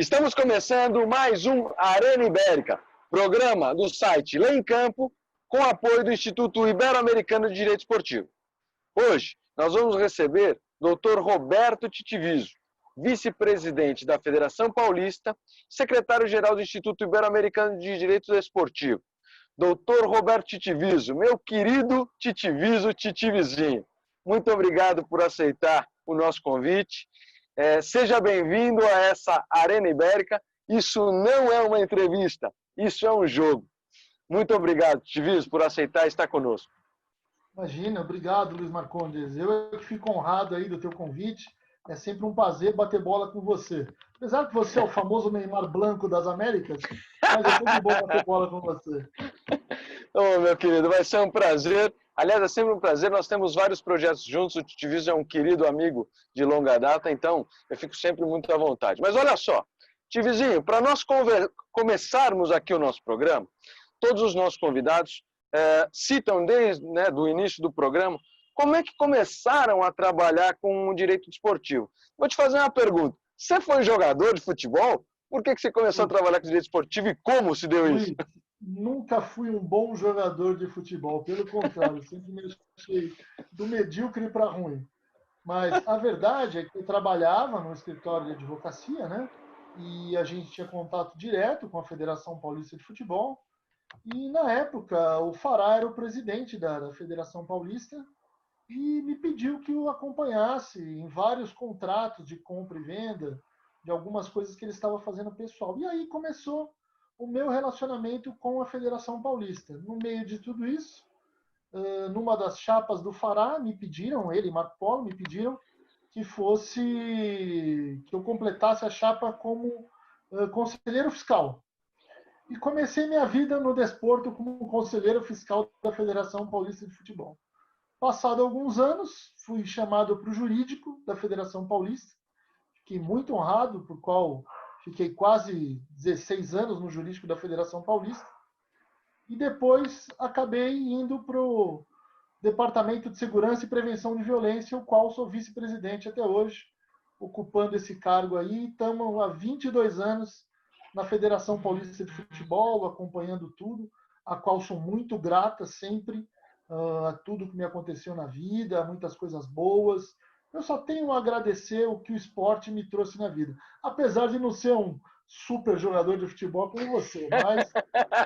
Estamos começando mais um Arena Ibérica, programa do site Lê em Campo, com apoio do Instituto Ibero-Americano de Direito Esportivo. Hoje, nós vamos receber Dr. Roberto Titiviso, vice-presidente da Federação Paulista, secretário-geral do Instituto Ibero-Americano de Direito Esportivo. Dr. Roberto Titiviso, meu querido Titiviso, Titivizinho, muito obrigado por aceitar o nosso convite. Seja bem-vindo a essa Arena Ibérica. Isso não é uma entrevista, isso é um jogo. Muito obrigado, Titiviso, por aceitar estar conosco. Imagina, obrigado, Luiz Marcondes. Eu que fico honrado aí do teu convite. É sempre um prazer bater bola com você. Apesar que você é o famoso Neymar Blanco das Américas, mas é sempre bom bater bola com você. Ô, meu querido, vai ser um prazer. Aliás, é sempre um prazer. Nós temos vários projetos juntos. O Titiviso é um querido amigo de longa data, então eu fico sempre muito à vontade. Mas olha só, Titivizinho, para nós começarmos aqui o nosso programa, todos os nossos convidados citam desde do início do programa como é que começaram a trabalhar com o direito desportivo. Vou te fazer uma pergunta. Você foi jogador de futebol? Por que você começou a trabalhar com direito esportivo e como se deu isso? Nunca fui um bom jogador de futebol, pelo contrário, sempre me achei do medíocre para ruim. Mas a verdade é que eu trabalhava no escritório de advocacia, né? E a gente tinha contato direto com a Federação Paulista de Futebol. E na época o Fará era o presidente da Federação Paulista e me pediu que eu acompanhasse em vários contratos de compra e venda de algumas coisas que ele estava fazendo pessoal. E aí começou o meu relacionamento com a Federação Paulista. No meio de tudo isso, numa das chapas do Fará, me pediram, ele e Marco Polo, me pediram que eu completasse a chapa como conselheiro fiscal. E comecei minha vida no desporto como conselheiro fiscal da Federação Paulista de Futebol. Passado alguns anos, fui chamado para o jurídico da Federação Paulista. Fiquei muito honrado, por qual fiquei quase 16 anos no jurídico da Federação Paulista. E depois acabei indo para o Departamento de Segurança e Prevenção de Violência, o qual sou vice-presidente até hoje, ocupando esse cargo aí. Estamos há 22 anos na Federação Paulista de Futebol, acompanhando tudo, a qual sou muito grata sempre a tudo que me aconteceu na vida, muitas coisas boas. Eu só tenho a agradecer o que o esporte me trouxe na vida. Apesar de não ser um super jogador de futebol como você, mas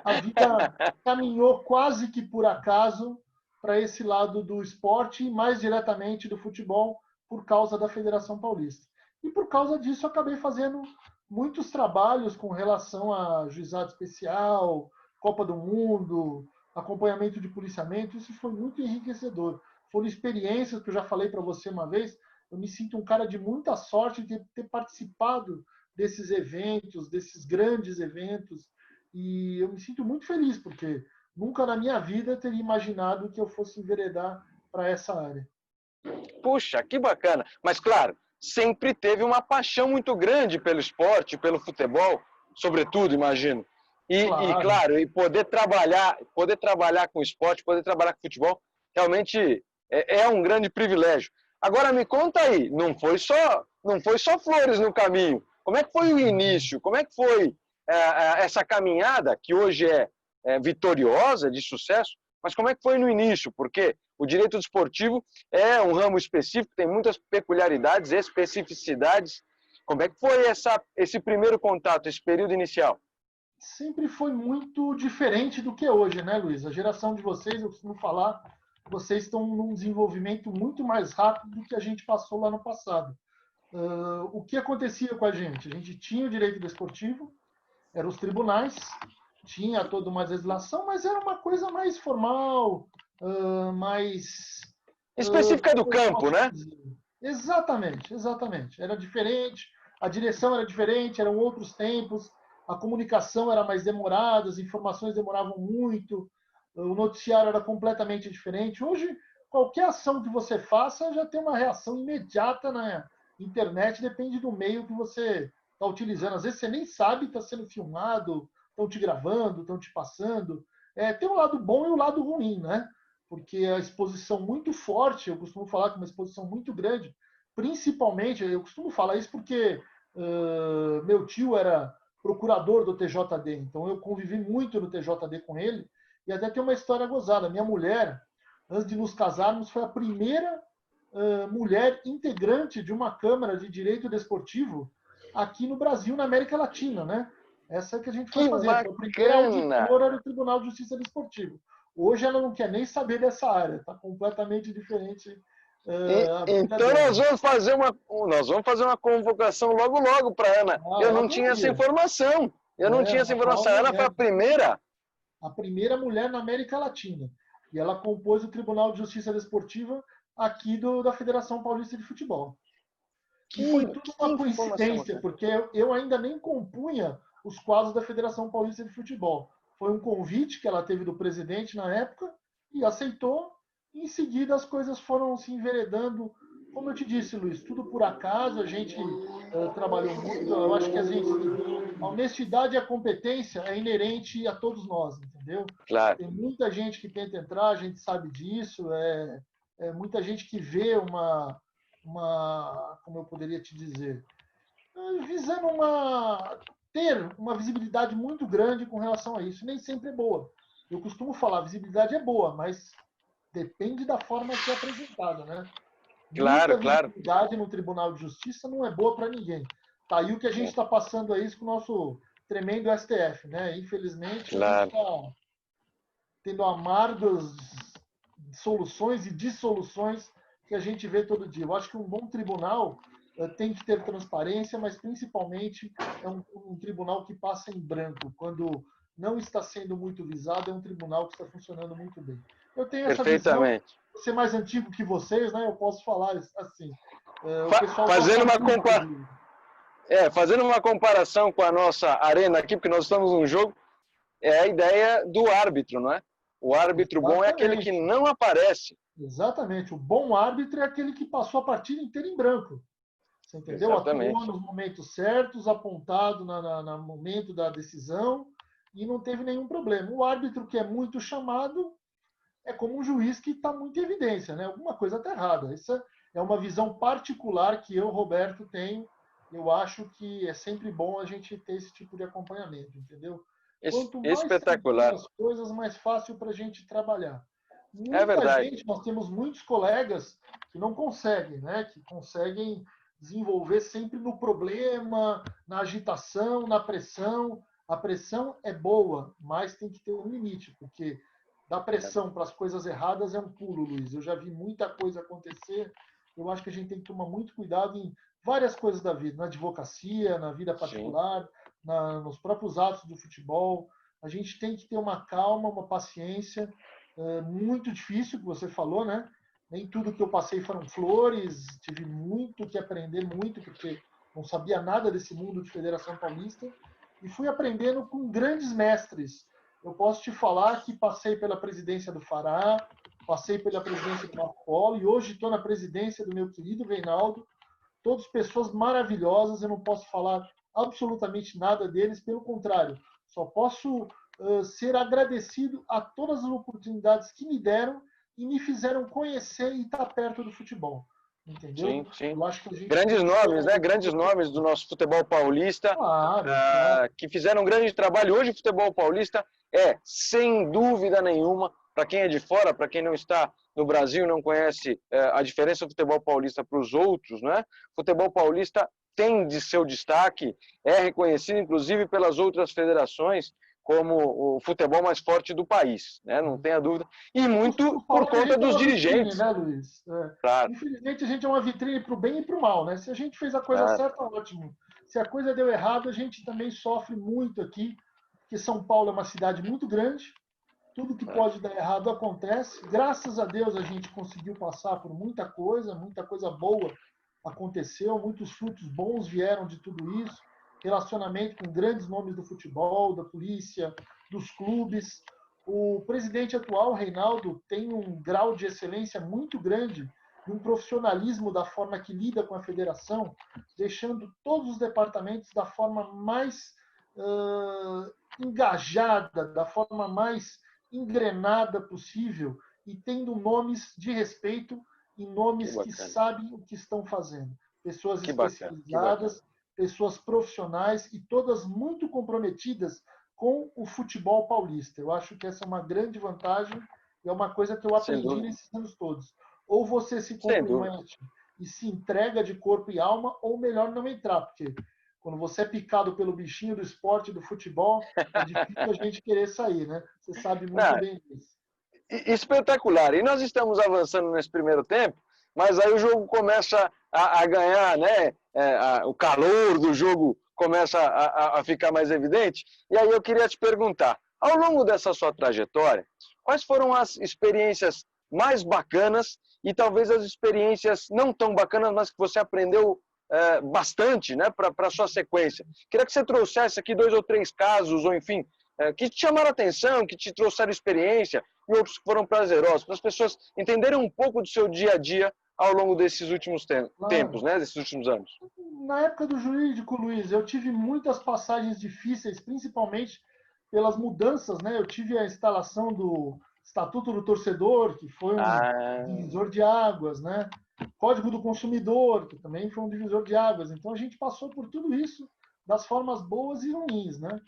a vida caminhou quase que por acaso para esse lado do esporte e mais diretamente do futebol por causa da Federação Paulista. E por causa disso acabei fazendo muitos trabalhos com relação a juizado especial, Copa do Mundo, acompanhamento de policiamento. Isso foi muito enriquecedor. Foram experiências que eu já falei para você uma vez. Eu me sinto um cara de muita sorte de ter participado desses eventos, desses grandes eventos. E eu me sinto muito feliz, porque nunca na minha vida teria imaginado que eu fosse enveredar para essa área. Puxa, que bacana. Mas, claro, sempre teve uma paixão muito grande pelo esporte, pelo futebol, sobretudo, imagino. Claro, e poder trabalhar com esporte, poder trabalhar com futebol, realmente é um grande privilégio. Agora me conta aí, não foi só flores no caminho. Como é que foi o início? Como é que foi essa caminhada, que hoje é vitoriosa, de sucesso, mas como é que foi no início? Porque o direito desportivo é um ramo específico, tem muitas peculiaridades, especificidades. Como é que foi esse primeiro contato, esse período inicial? Sempre foi muito diferente do que é hoje, né, Luiz? A geração de vocês, eu costumo falar, vocês estão num desenvolvimento muito mais rápido do que a gente passou lá no passado. O que acontecia com a gente? A gente tinha o direito desportivo, eram os tribunais, tinha toda uma legislação, mas era uma coisa mais formal, mais... específica do campo, né? Exatamente, exatamente. Era diferente, a direção era diferente, eram outros tempos, a comunicação era mais demorada, as informações demoravam muito, o noticiário era completamente diferente. Hoje, qualquer ação que você faça já tem uma reação imediata na internet, depende do meio que você está utilizando. Às vezes você nem sabe, está sendo filmado, estão te gravando, estão te passando. Tem um lado bom e o lado ruim, né? Porque a exposição muito forte, eu costumo falar que uma exposição muito grande, principalmente, eu costumo falar isso porque Meu tio era procurador do TJD, então eu convivi muito no TJD com ele. E até tem uma história gozada. Minha mulher, antes de nos casarmos, foi a primeira mulher integrante de uma Câmara de Direito Desportivo aqui no Brasil, na América Latina, né? Essa que a gente foi Que fazer. Foi a primeira bacana! auditora do Tribunal de Justiça Desportivo. Hoje ela não quer nem saber dessa área, está completamente diferente a vida Então dela. nós vamos fazer uma convocação logo logo para Ana. Eu Ela não tinha essa adoraria. informação. Eu não tinha essa A informação. A Ana foi mulher, a primeira. a primeira mulher na América Latina. E ela compôs o Tribunal de Justiça Desportiva aqui da Federação Paulista de Futebol. E foi tudo Que uma informação coincidência, bacana. porque eu ainda nem compunha os quadros da Federação Paulista de Futebol. Foi um convite que ela teve do presidente na época e aceitou. E em seguida as coisas foram se enveredando. Como eu te disse, Luiz, tudo por acaso, a gente trabalhou muito. Eu acho que a honestidade e a competência é inerente a todos nós, entendeu? Claro. Tem muita gente que tenta entrar, a gente sabe disso, muita gente que vê como eu poderia te dizer, visando ter uma visibilidade muito grande com relação a isso. Nem sempre é boa. Eu costumo falar, a visibilidade é boa, mas depende da forma que é apresentada, né? Claro, Muita claro. visibilidade no Tribunal de Justiça não é boa para ninguém. Tá aí o que a gente está passando aí com o nosso tremendo STF, né? Infelizmente, a gente Claro. está tendo amargas soluções e dissoluções que a gente vê todo dia. Eu acho que um bom tribunal tem que ter transparência, mas principalmente é um tribunal que passa em branco. Quando não está sendo muito visado, é um tribunal que está funcionando muito bem. Eu tenho essa visão, Perfeitamente. vou ser mais antigo que vocês, né? Eu posso falar assim. O pessoal gosta Fazendo muito de... fazendo uma comparação com a nossa arena aqui, porque nós estamos num jogo, é a ideia do árbitro, não é? O árbitro bom é aquele que Exatamente. não aparece. Exatamente. O bom árbitro é aquele que passou a partida inteira em branco. Você entendeu? Atuou Exatamente. nos momentos certos, apontado no momento da decisão e não teve nenhum problema. O árbitro que é muito chamado é como um juiz que está muito em evidência, né? Alguma coisa está errada. Essa é uma visão particular que eu, Roberto, tenho. Eu acho que é sempre bom a gente ter esse tipo de acompanhamento, entendeu? Quanto mais tranquilo Espetacular. as coisas, mais fácil para a gente trabalhar. É Muita verdade. gente, nós temos muitos colegas que não conseguem, né? Que conseguem desenvolver sempre no problema, na agitação, na pressão. A pressão é boa, mas tem que ter um limite, porque dar pressão para as coisas erradas é um pulo, Luiz. Eu já vi muita coisa acontecer. Eu acho que a gente tem que tomar muito cuidado em várias coisas da vida, na advocacia, na vida Sim. particular, nos próprios atos do futebol. A gente tem que ter uma calma, uma paciência. Muito difícil, que você falou, né? Nem tudo que eu passei foram flores. Tive muito que aprender, muito, porque não sabia nada desse mundo de Federação Paulista. E fui aprendendo com grandes mestres. Eu posso te falar que passei pela presidência do Fará, passei pela presidência do Marco Polo e hoje estou na presidência do meu querido Reinaldo. Todas pessoas maravilhosas, eu não posso falar absolutamente nada deles, pelo contrário, só posso ser agradecido a todas as oportunidades que me deram e me fizeram conhecer e estar perto do futebol. Entendeu? Sim, sim. Eu acho que a gente Grandes tem que ser nomes, né? Grandes agradecido. nomes do nosso futebol paulista, Claro, claro. que fizeram um grande trabalho. Hoje o futebol paulista sem dúvida nenhuma, para quem é de fora, para quem não está no Brasil, não conhece a diferença do futebol paulista para os outros, né? O futebol paulista tem de seu destaque, é reconhecido inclusive pelas outras federações como o futebol mais forte do país, né? Não tenha dúvida. E Eu costumo muito por falar que a conta gente é dos uma vitrine, dirigentes. né, Luiz? Claro, Infelizmente, a gente é uma vitrine para o bem e para o mal, né? Se a gente fez a coisa claro. certa, ótimo. Se a coisa deu errado, a gente também sofre muito aqui, porque São Paulo é uma cidade muito grande, tudo que pode dar errado acontece. Graças a Deus, a gente conseguiu passar por muita coisa boa aconteceu, muitos frutos bons vieram de tudo isso. Relacionamento com grandes nomes do futebol, da polícia, dos clubes. O presidente atual, Reinaldo, tem um grau de excelência muito grande e um profissionalismo da forma que lida com a federação, deixando todos os departamentos da forma mais engajada, da forma mais engrenada possível e tendo nomes de respeito e Que nomes que bacana. sabem o que estão fazendo. Pessoas Que bacana, que bacana. especializadas pessoas profissionais e todas muito comprometidas com o futebol paulista. Eu acho que essa é uma grande vantagem e é uma coisa que eu Sem aprendi dúvida. nesses anos todos. Ou você se Sem dúvida. compromete e se entrega de corpo e alma, ou melhor não entrar, porque quando você é picado pelo bichinho do esporte, do futebol, é difícil a gente querer sair, né? Você sabe muito Não, bem disso. espetacular. E nós estamos avançando nesse primeiro tempo, mas aí o jogo começa a ganhar, né? O calor do jogo começa a ficar mais evidente. E aí eu queria te perguntar, ao longo dessa sua trajetória, quais foram as experiências mais bacanas e talvez as experiências não tão bacanas, mas que você aprendeu bastante, né, para a sua sequência? Queria que você trouxesse aqui 2 ou 3 casos, ou enfim, que te chamaram a atenção, que te trouxeram experiência, e outros que foram prazerosos, para as pessoas entenderem um pouco do seu dia a dia ao longo desses últimos tempos, Claro. né, desses últimos anos. Na época do jurídico, Luiz, eu tive muitas passagens difíceis, principalmente pelas mudanças, né? Eu tive a instalação do Estatuto do Torcedor, que foi um Ah, divisor de águas, né? Código do Consumidor, que também foi um divisor de águas. Então a gente passou por tudo isso das formas boas e ruins, né?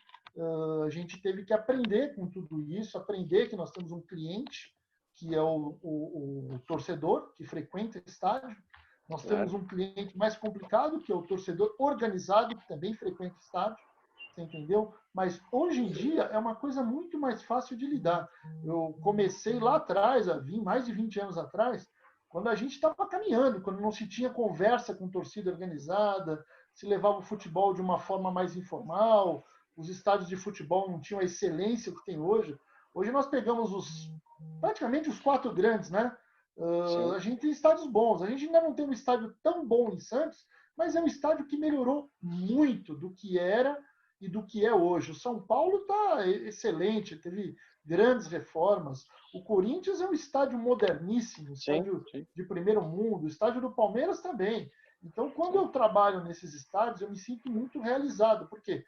A gente teve que aprender com tudo isso, aprender que nós temos um cliente, que é o torcedor, que frequenta o estádio. Nós temos claro, um cliente mais complicado, que é o torcedor organizado, que também frequenta o estádio, você entendeu? Mas hoje em dia é uma coisa muito mais fácil de lidar. Eu comecei lá atrás, mais de 20 anos atrás, quando a gente estava caminhando, quando não se tinha conversa com torcida organizada, se levava o futebol de uma forma mais informal, os estádios de futebol não tinham a excelência que tem hoje. Hoje nós pegamos praticamente os 4 grandes, né? sim, A gente tem estádios bons. A gente ainda não tem um estádio tão bom em Santos, mas é um estádio que melhorou muito do que era e do que é hoje. O São Paulo está excelente, teve grandes reformas. O Corinthians é um estádio moderníssimo, sim, estádio sim, de primeiro mundo. O estádio do Palmeiras também. Então, quando sim, eu trabalho nesses estádios, eu me sinto muito realizado, porque,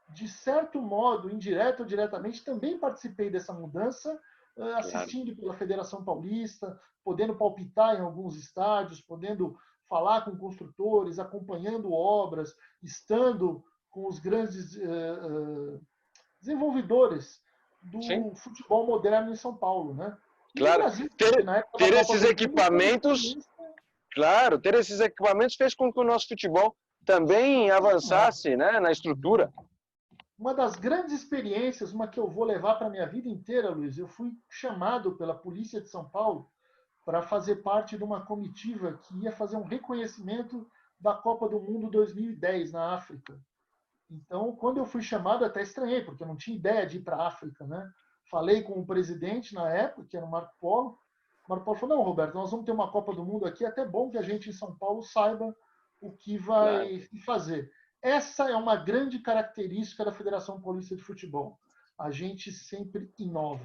de certo modo, indireto ou diretamente, também participei dessa mudança, claro. assistindo pela Federação Paulista, podendo palpitar em alguns estádios, podendo falar com construtores, acompanhando obras, estando com os grandes desenvolvedores Sim, do futebol moderno em São Paulo, né? E no claro. Brasil, Ter, na época da ter Copa esses do Mundo, foi uma equipamentos, experiência claro, ter esses equipamentos fez com que o nosso futebol também sensacional. avançasse, né, na estrutura. Uma das grandes experiências, uma que eu vou levar para a minha vida inteira, Luiz, eu fui chamado pela Polícia de São Paulo para fazer parte de uma comitiva que ia fazer um reconhecimento da Copa do Mundo 2010 na África. Então, quando eu fui chamado, até estranhei, porque eu não tinha ideia de ir para a África, né? Falei com o presidente na época, que era o Marco Polo. O Marco Polo falou: não, Roberto, nós vamos ter uma Copa do Mundo aqui, é até bom que a gente em São Paulo saiba o que Claro, vai fazer. Essa é uma grande característica da Federação Paulista de Futebol. A gente sempre inova.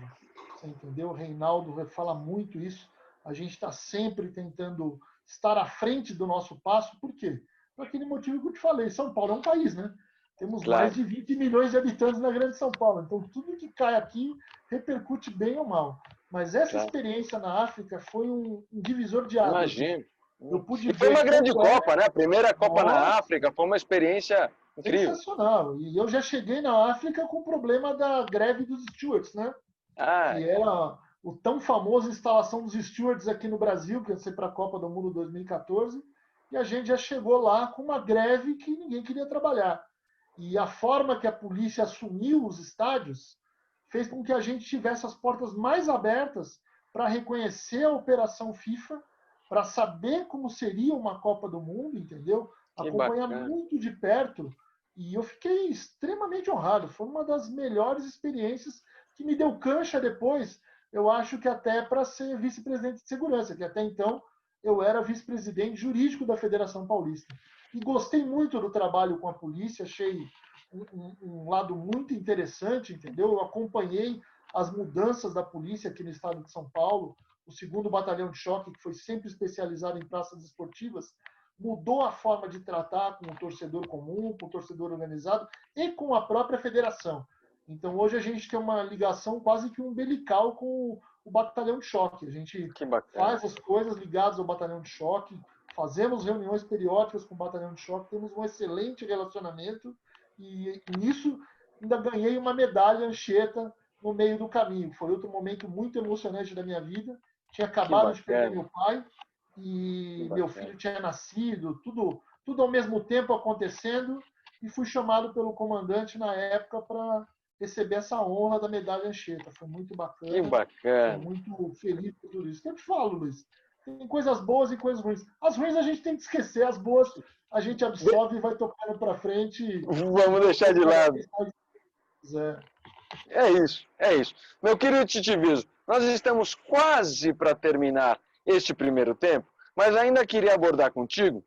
Você entendeu? O Reinaldo fala muito isso. A gente está sempre tentando estar à frente do nosso passo. Por quê? Por aquele motivo que eu te falei. São Paulo é um país, né? Temos mais claro, de 20 milhões de habitantes na Grande São Paulo. Então, tudo que cai aqui repercute bem ou mal. Mas essa claro. experiência na África foi um divisor de águas. Imagino. Eu pude E foi ver uma grande como é. Copa, né? A primeira Copa na Nossa, África, foi uma experiência incrível. sensacional. E eu já cheguei na África com o problema da greve dos stewards, né? Ah, Que era o tão famoso instalação dos stewards aqui no Brasil, que ia ser para a Copa do Mundo 2014. E a gente já chegou lá com uma greve que ninguém queria trabalhar. E a forma que a polícia assumiu os estádios fez com que a gente tivesse as portas mais abertas para reconhecer a operação FIFA, para saber como seria uma Copa do Mundo, entendeu? que Acompanhar bacana. muito de perto. E eu fiquei extremamente honrado. Foi uma das melhores experiências que me deu cancha depois. Eu acho que até para ser vice-presidente de segurança, que até então eu era vice-presidente jurídico da Federação Paulista. E gostei muito do trabalho com a polícia, achei um lado muito interessante, entendeu? Eu acompanhei as mudanças da polícia aqui no estado de São Paulo, o 2º Batalhão de Choque, que foi sempre especializado em praças esportivas, mudou a forma de tratar com o torcedor comum, com o torcedor organizado e com a própria federação. Então, hoje a gente tem uma ligação quase que umbilical com o Batalhão de Choque. A gente Que bacana. faz as coisas ligadas ao Batalhão de Choque, fazemos reuniões periódicas com o batalhão de choque, temos um excelente relacionamento e nisso ainda ganhei uma medalha Anchieta no meio do caminho. Foi outro momento muito emocionante da minha vida. Tinha acabado de perder meu pai e meu filho tinha nascido, tudo ao mesmo tempo acontecendo, e fui chamado pelo comandante na época para receber essa honra da medalha Anchieta. Foi muito bacana. Que bacana. Estou muito feliz por tudo isso. Eu te falo, Luiz, tem coisas boas e coisas ruins. As ruins a gente tem que esquecer, as boas a gente absorve e vai tocando para frente. Vamos deixar de lado. É isso, é isso. Meu querido Titiviso, nós estamos quase para terminar este primeiro tempo, mas ainda queria abordar contigo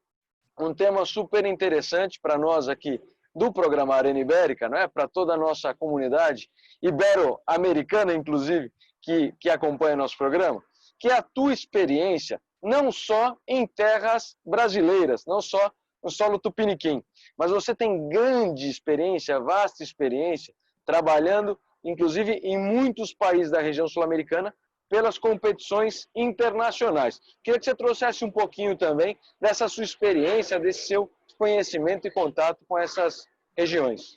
um tema super interessante para nós aqui do programa Arena Ibérica, não é? Para toda a nossa comunidade ibero-americana, inclusive, que acompanha nosso programa, que é a tua experiência, não só em terras brasileiras, não só no solo tupiniquim, mas você tem grande experiência, vasta experiência, trabalhando, inclusive, em muitos países da região sul-americana, pelas competições internacionais. Queria que você trouxesse um pouquinho também dessa sua experiência, desse seu conhecimento e contato com essas regiões.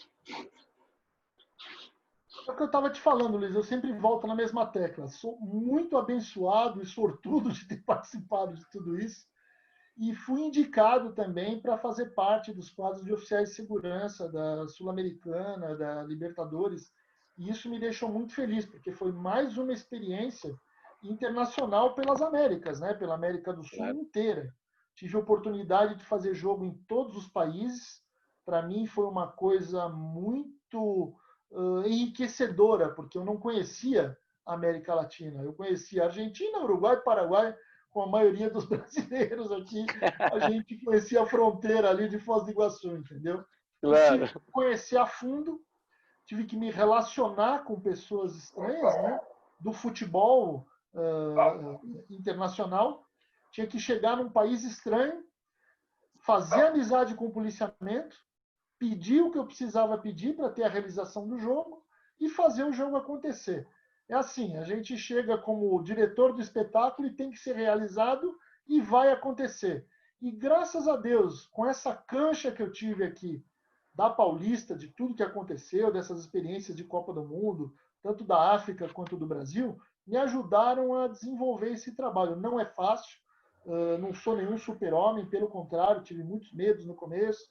É o que eu estava te falando, Luiz, eu sempre volto na mesma tecla. Sou muito abençoado e sortudo de ter participado de tudo isso. E fui indicado também para fazer parte dos quadros de oficiais de segurança da Sul-Americana, da Libertadores. E isso me deixou muito feliz, porque foi mais uma experiência internacional pelas Américas, né? Pela América do Sul inteira. Tive a oportunidade de fazer jogo em todos os países. Para mim foi uma coisa muito enriquecedora, porque eu não conhecia a América Latina. Eu conhecia Argentina, Uruguai, Paraguai, com a maioria dos brasileiros aqui, a gente conhecia a fronteira ali de Foz do Iguaçu, entendeu? Claro. Tive que conhecer a fundo, tive que me relacionar com pessoas estranhas, né? Do futebol internacional. Tinha que chegar num país estranho, fazer amizade com o policiamento, pedir o que eu precisava pedir para ter a realização do jogo e fazer o jogo acontecer. É assim, a gente chega como diretor do espetáculo e tem que ser realizado e vai acontecer. E graças a Deus, com essa cancha que eu tive aqui da Paulista, de tudo que aconteceu, dessas experiências de Copa do Mundo, tanto da África quanto do Brasil, me ajudaram a desenvolver esse trabalho. Não é fácil, não sou nenhum super-homem, pelo contrário, tive muitos medos no começo,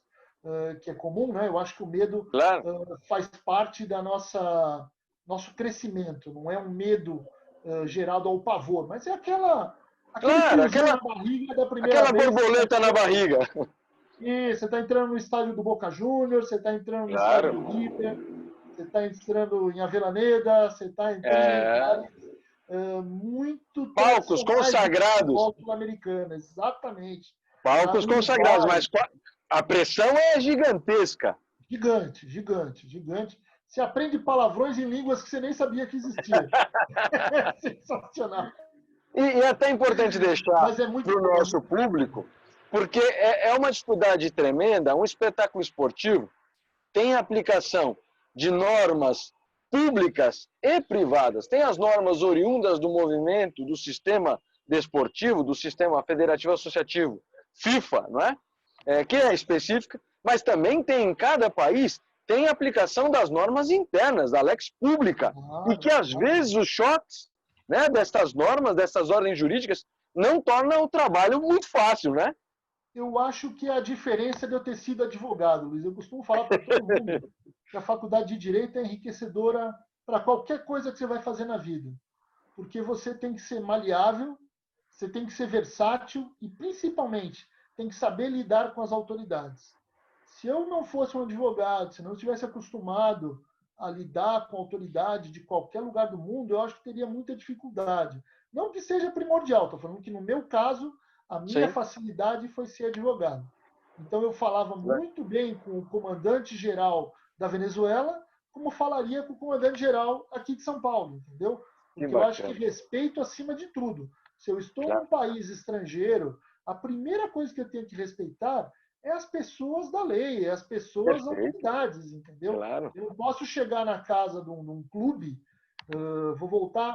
que é comum, né? Eu acho que o medo faz parte da nosso crescimento, não é um medo gerado ao pavor, mas é aquele friozinho na barriga da primeira vez. Aquela borboleta na barriga. E você está entrando no estádio do Boca Juniors, você está entrando no estádio do River, você está entrando em Avellaneda, você está entrando em muito palcos consagrados. Sul-americana, exatamente. Palcos consagrados, mas a pressão é gigantesca. Gigante, gigante, gigante. Você aprende palavrões em línguas que você nem sabia que existia. É sensacional. E é até importante deixar para o nosso público, porque é uma dificuldade tremenda. Um espetáculo esportivo tem aplicação de normas públicas e privadas. Tem as normas oriundas do movimento, do sistema desportivo, do sistema federativo associativo FIFA, não é? Que é específica, mas também tem em cada país tem aplicação das normas internas, da lex pública, e que às vezes os choques, né, dessas normas, dessas ordens jurídicas, não tornam o trabalho muito fácil, né? Eu acho que a diferença de eu ter sido advogado, Luiz, eu costumo falar para todo mundo que a faculdade de Direito é enriquecedora para qualquer coisa que você vai fazer na vida, porque você tem que ser maleável, você tem que ser versátil e, principalmente, tem que saber lidar com as autoridades. Se eu não fosse um advogado, se não estivesse acostumado a lidar com a autoridade de qualquer lugar do mundo, eu acho que teria muita dificuldade. Não que seja primordial, estou falando que no meu caso, a minha facilidade foi ser advogado. Então eu falava muito bem com o comandante-geral da Venezuela, como falaria com o comandante-geral aqui de São Paulo, entendeu? Porque eu acho que respeito acima de tudo. Se eu estou num país estrangeiro, a primeira coisa que eu tenho que respeitar é as pessoas da lei, é as pessoas autoridades, entendeu? Claro. Eu não posso chegar na casa de um clube, vou voltar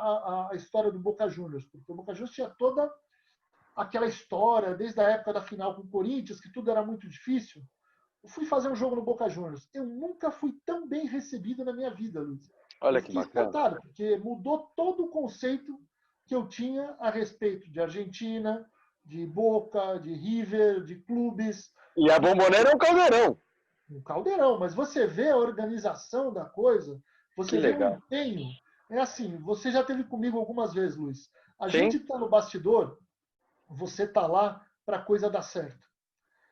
à história do Boca Juniors, porque o Boca Juniors tinha toda aquela história, desde a época da final com o Corinthians, que tudo era muito difícil. Eu fui fazer um jogo no Boca Juniors. Eu nunca fui tão bem recebido na minha vida, Luiz. Olha Eu que fiquei bacana. espantado, porque mudou todo o conceito que eu tinha a respeito de Argentina, de Boca, de River, de clubes. E a Bombonera é um caldeirão. Um caldeirão, mas você vê a organização da coisa, Que você vê o legal. empenho. É assim, você já teve comigo algumas vezes, Luiz. A Sim, gente está no bastidor, você está lá para a coisa dar certo.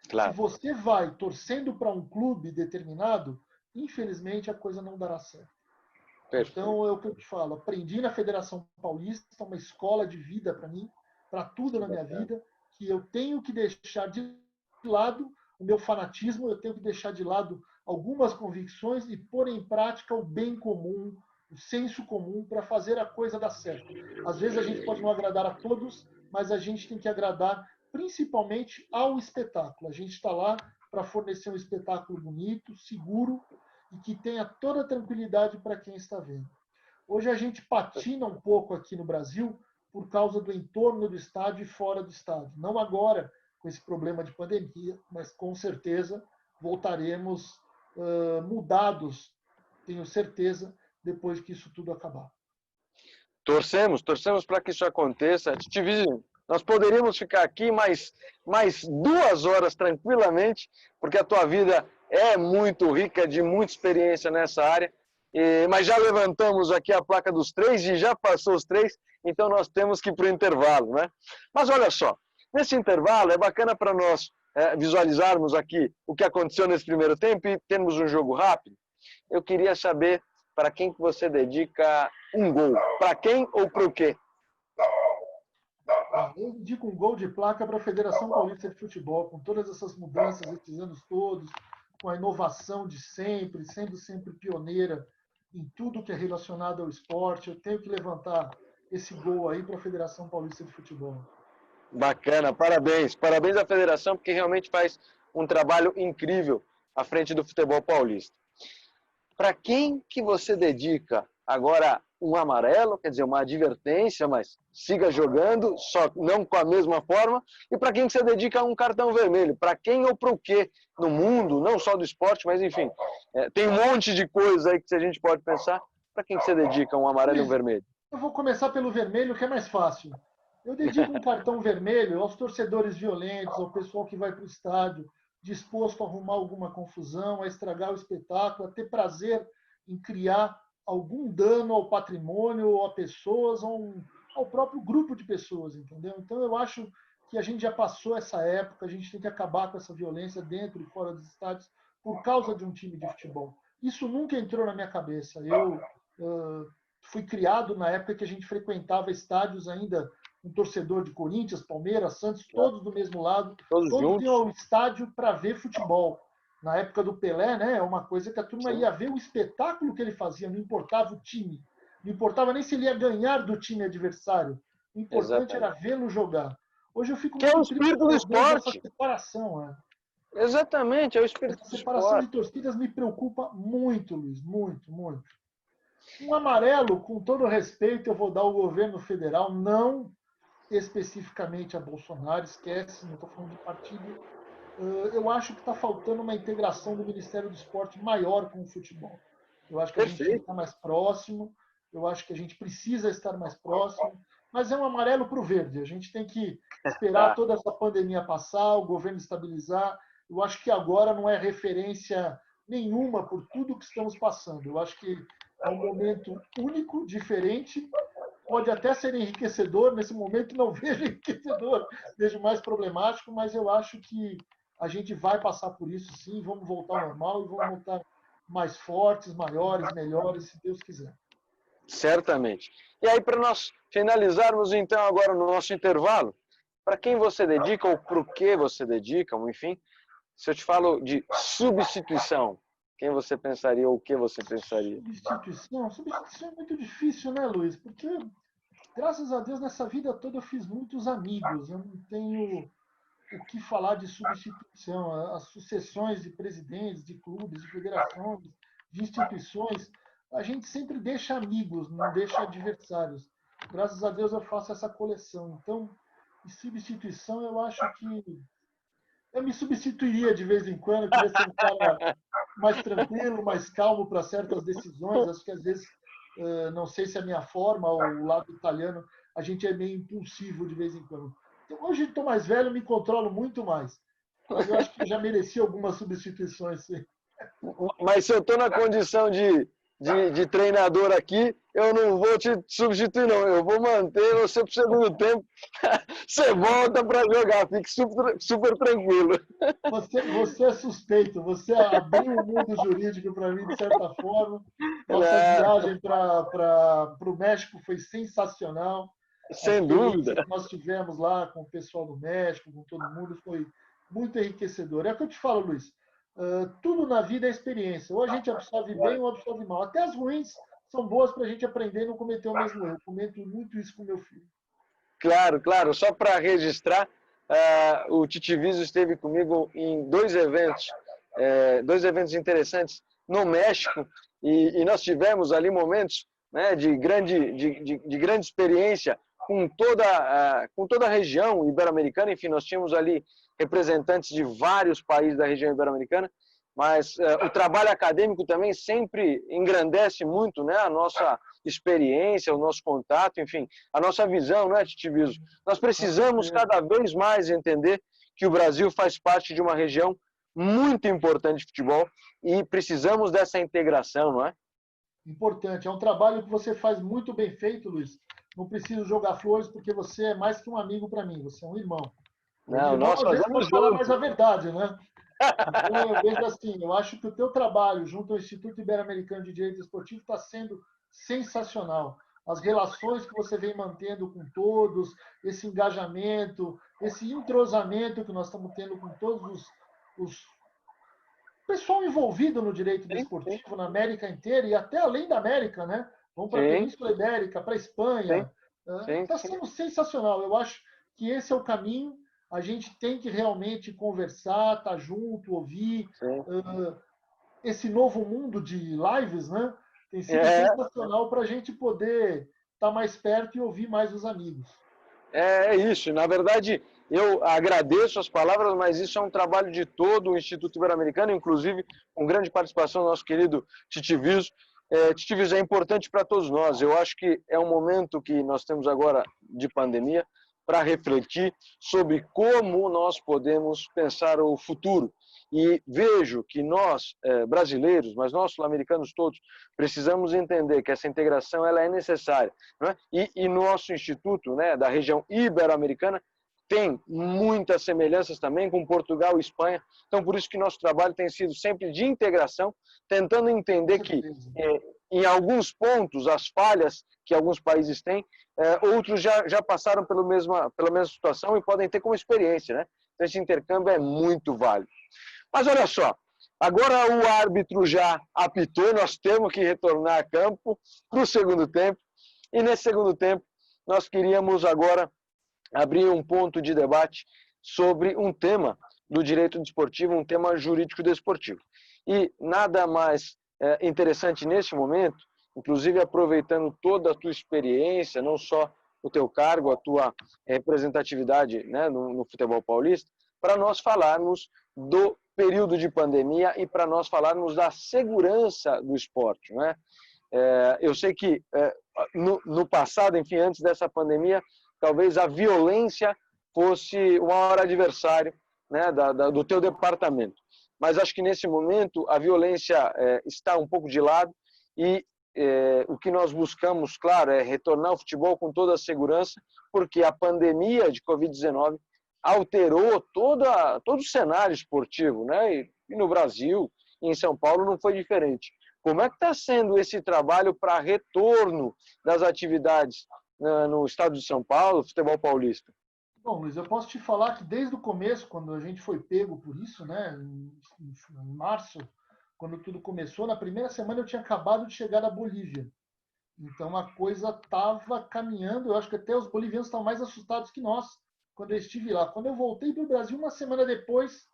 Se claro. você vai torcendo para um clube determinado, infelizmente a coisa não dará certo. Perfeito. Então é o que eu te falo. Aprendi na Federação Paulista, uma escola de vida para mim, para tudo Que na minha bacana. vida, que eu tenho que deixar de lado o meu fanatismo, eu tenho que deixar de lado algumas convicções e pôr em prática o bem comum, o senso comum para fazer a coisa dar certo. Às vezes a gente pode não agradar a todos, mas a gente tem que agradar principalmente ao espetáculo. A gente está lá para fornecer um espetáculo bonito, seguro e que tenha toda a tranquilidade para quem está vendo. Hoje a gente patina um pouco aqui no Brasil por causa do entorno do estádio e fora do estádio. Não agora, com esse problema de pandemia, mas com certeza voltaremos mudados, tenho certeza, depois que isso tudo acabar. Torcemos para que isso aconteça. Titivizinho, nós poderíamos ficar aqui mais 2 horas tranquilamente, porque a tua vida é muito rica, de muita experiência nessa área. Mas já levantamos aqui a placa dos 3 e já passou os 3, então nós temos que ir para o intervalo, né? Mas olha só, nesse intervalo é bacana para nós visualizarmos aqui o que aconteceu nesse primeiro tempo e termos um jogo rápido. Eu queria saber para quem que você dedica um gol. Para quem ou para o quê? Eu indico um gol de placa para a Federação Paulista de Futebol, com todas essas mudanças esses anos todos, com a inovação de sempre, sendo sempre pioneira em tudo que é relacionado ao esporte. Eu tenho que levantar esse gol aí para a Federação Paulista de Futebol. Bacana, parabéns. Parabéns à federação, porque realmente faz um trabalho incrível à frente do futebol paulista. Para quem que você dedica agora um amarelo, quer dizer, uma advertência, mas siga jogando, só não com a mesma forma, e para quem que você dedica um cartão vermelho? Para quem ou para o quê no mundo, não só do esporte, mas enfim, tem um monte de coisa aí que a gente pode pensar. Para quem que você dedica um amarelo e um Luiz, vermelho? eu vou começar pelo vermelho, que é mais fácil. Eu dedico um cartão vermelho aos torcedores violentos, ao pessoal que vai para o estádio disposto a arrumar alguma confusão, a estragar o espetáculo, a ter prazer em criar algum dano ao patrimônio, ou a pessoas, ou ao próprio grupo de pessoas, entendeu? Então eu acho que a gente já passou essa época, a gente tem que acabar com essa violência dentro e fora dos estádios por causa de um time de futebol. Isso nunca entrou na minha cabeça. Eu fui criado na época que a gente frequentava estádios ainda, um torcedor de Corinthians, Palmeiras, Santos, todos do mesmo lado, Todos todos iam juntos? ao estádio para ver futebol. Na época do Pelé, né, é uma coisa que a turma Sim, ia ver o espetáculo que ele fazia, não importava o time, não importava nem se ele ia ganhar do time adversário, o importante era exatamente. vê-lo jogar. Hoje eu fico Que é o muito triste espírito quando do eu vejo essa esporte. separação. Né? Exatamente, é o espírito Essa do separação de esporte. torcidas me preocupa muito, Luiz, muito, muito. Um amarelo, com todo respeito, eu vou dar ao governo federal, não especificamente a Bolsonaro, esquece, não estou falando de partido. Eu acho que está faltando uma integração do Ministério do Esporte maior com o futebol. Eu acho que a gente tinha que Perfeito. estar mais próximo, eu acho que a gente precisa estar mais próximo, mas é um amarelo para o verde. A gente tem que esperar Tá. toda essa pandemia passar, o governo estabilizar. Eu acho que agora não é referência nenhuma por tudo que estamos passando. Eu acho que é um momento único, diferente, pode até ser enriquecedor, nesse momento não vejo enriquecedor, vejo mais problemático, mas eu acho que a gente vai passar por isso sim, vamos voltar ao normal e vamos voltar mais fortes, maiores, melhores, se Deus quiser. Certamente. E aí, para nós finalizarmos então agora no nosso intervalo, para quem você dedica ou para o que você dedica, enfim, se eu te falo de substituição, quem você pensaria ou o que você pensaria? Substituição é muito difícil, né, Luiz? Porque, graças a Deus, nessa vida toda eu fiz muitos amigos. Eu não tenho o que falar de substituição. As sucessões de presidentes, de clubes, de federações, de instituições, a gente sempre deixa amigos, não deixa adversários. Graças a Deus eu faço essa coleção. Então, E substituição, eu acho que eu me substituiria de vez em quando. Eu queria ser um cara mais tranquilo, mais calmo para certas decisões. Acho que às vezes, não sei se é a minha forma ou o lado italiano, a gente é meio impulsivo de vez em quando. Então, hoje estou mais velho, me controlo muito mais. Mas eu acho que eu já mereci algumas substituições, sim. Mas se eu estou na condição de treinador aqui, eu não vou te substituir, não. Eu vou manter você para o segundo tempo. Você volta para jogar, fique super, super tranquilo. Você é suspeito, você abriu o mundo jurídico para mim, de certa forma. Nossa Não, viagem para o México foi sensacional. A sem experiência dúvida. que nós tivemos lá com o pessoal do México, com todo mundo, foi muito enriquecedor. É o que eu te falo, Luiz. Tudo na vida é experiência. Ou a gente absorve bem ou absorve mal. Até as ruins são boas para a gente aprender e não cometer o mesmo erro. Eu comento muito isso com meu filho. Claro, claro. Só para registrar, o Titiviso esteve comigo em dois eventos interessantes no México, e nós tivemos ali momentos, né, de grande experiência com toda a região ibero-americana. Enfim, nós tínhamos ali representantes de vários países da região ibero-americana, mas o trabalho acadêmico também sempre engrandece muito, né, a nossa experiência, o nosso contato, enfim, a nossa visão, não é, Titiviso? Nós Com precisamos certeza. cada vez mais entender que o Brasil faz parte de uma região muito importante de futebol e precisamos dessa integração, não é? Importante. É um trabalho que você faz muito bem feito, Luiz. Não preciso jogar flores porque você é mais que um amigo para mim, você é um irmão. E Não, irmão, nós às vezes, fazemos pode falar mais a juntos. verdade, né? Então, eu vejo assim, eu acho que o teu trabalho junto ao Instituto Ibero-Americano de Direito Esportivo está sendo sensacional. As relações que você vem mantendo com todos, esse engajamento, esse entrosamento que nós estamos tendo com todos os pessoal envolvido no direito Sim, sim, desportivo na América inteira e até além da América, né? Vamos para a sim, Península Ibérica, para a sim, Espanha. sim, Está sim, sendo sensacional. Eu acho que esse é o caminho. A gente tem que realmente conversar, estar junto, ouvir. sim. Esse novo mundo de lives, né? Tem sido É, sensacional para a gente poder estar mais perto e ouvir mais os amigos. é isso. Na verdade, eu agradeço as palavras, mas isso é um trabalho de todo o Instituto Ibero-Americano, inclusive com grande participação do nosso querido Titiviso. Titiviso, é importante para todos nós. Eu acho que é um momento que nós temos agora de pandemia para refletir sobre como nós podemos pensar o futuro. E vejo que nós, brasileiros, mas nós sul-americanos todos, precisamos entender que essa integração ela é necessária. Não é? E nosso instituto, né, da região ibero-americana, tem muitas semelhanças também com Portugal e Espanha. Então, por isso que nosso trabalho tem sido sempre de integração, tentando Com entender que, certeza. em alguns pontos, as falhas que alguns países têm, outros já passaram pela mesma situação e podem ter como experiência, né? Então, esse intercâmbio é muito válido. Mas olha só, agora o árbitro já apitou, nós temos que retornar a campo para o segundo tempo. E nesse segundo tempo, nós queríamos agora abrir um ponto de debate sobre um tema do direito desportivo, um tema jurídico desportivo. E nada mais interessante neste momento, inclusive aproveitando toda a tua experiência, não só o teu cargo, a tua representatividade, né, no futebol paulista, para nós falarmos do período de pandemia e para nós falarmos da segurança do esporte, né? Eu sei que no passado, enfim, antes dessa pandemia, talvez a violência fosse o maior adversário, né, do teu departamento. Mas acho que nesse momento a violência está um pouco de lado e o que nós buscamos, claro, é retornar ao futebol com toda a segurança, porque a pandemia de Covid-19 alterou todo o cenário esportivo, né? E no Brasil, e em São Paulo, não foi diferente. Como é que está sendo esse trabalho para retorno das atividades no estado de São Paulo, futebol paulista? Bom, Luiz, eu posso te falar que desde o começo, quando a gente foi pego por isso, né, em março, quando tudo começou, na primeira semana eu tinha acabado de chegar da Bolívia. Então a coisa estava caminhando. Eu acho que até os bolivianos estão mais assustados que nós quando eu estive lá. Quando eu voltei para o Brasil, uma semana depois,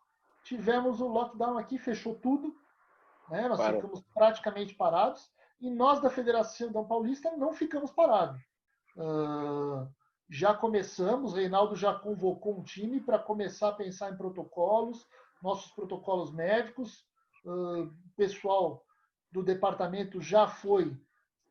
tivemos o lockdown aqui, fechou tudo, né? Nós Parou. ficamos praticamente parados e nós da Federação Paulista não ficamos parados. Já começamos, Reinaldo já convocou um time para começar a pensar em protocolos, nossos protocolos médicos. O pessoal do departamento já foi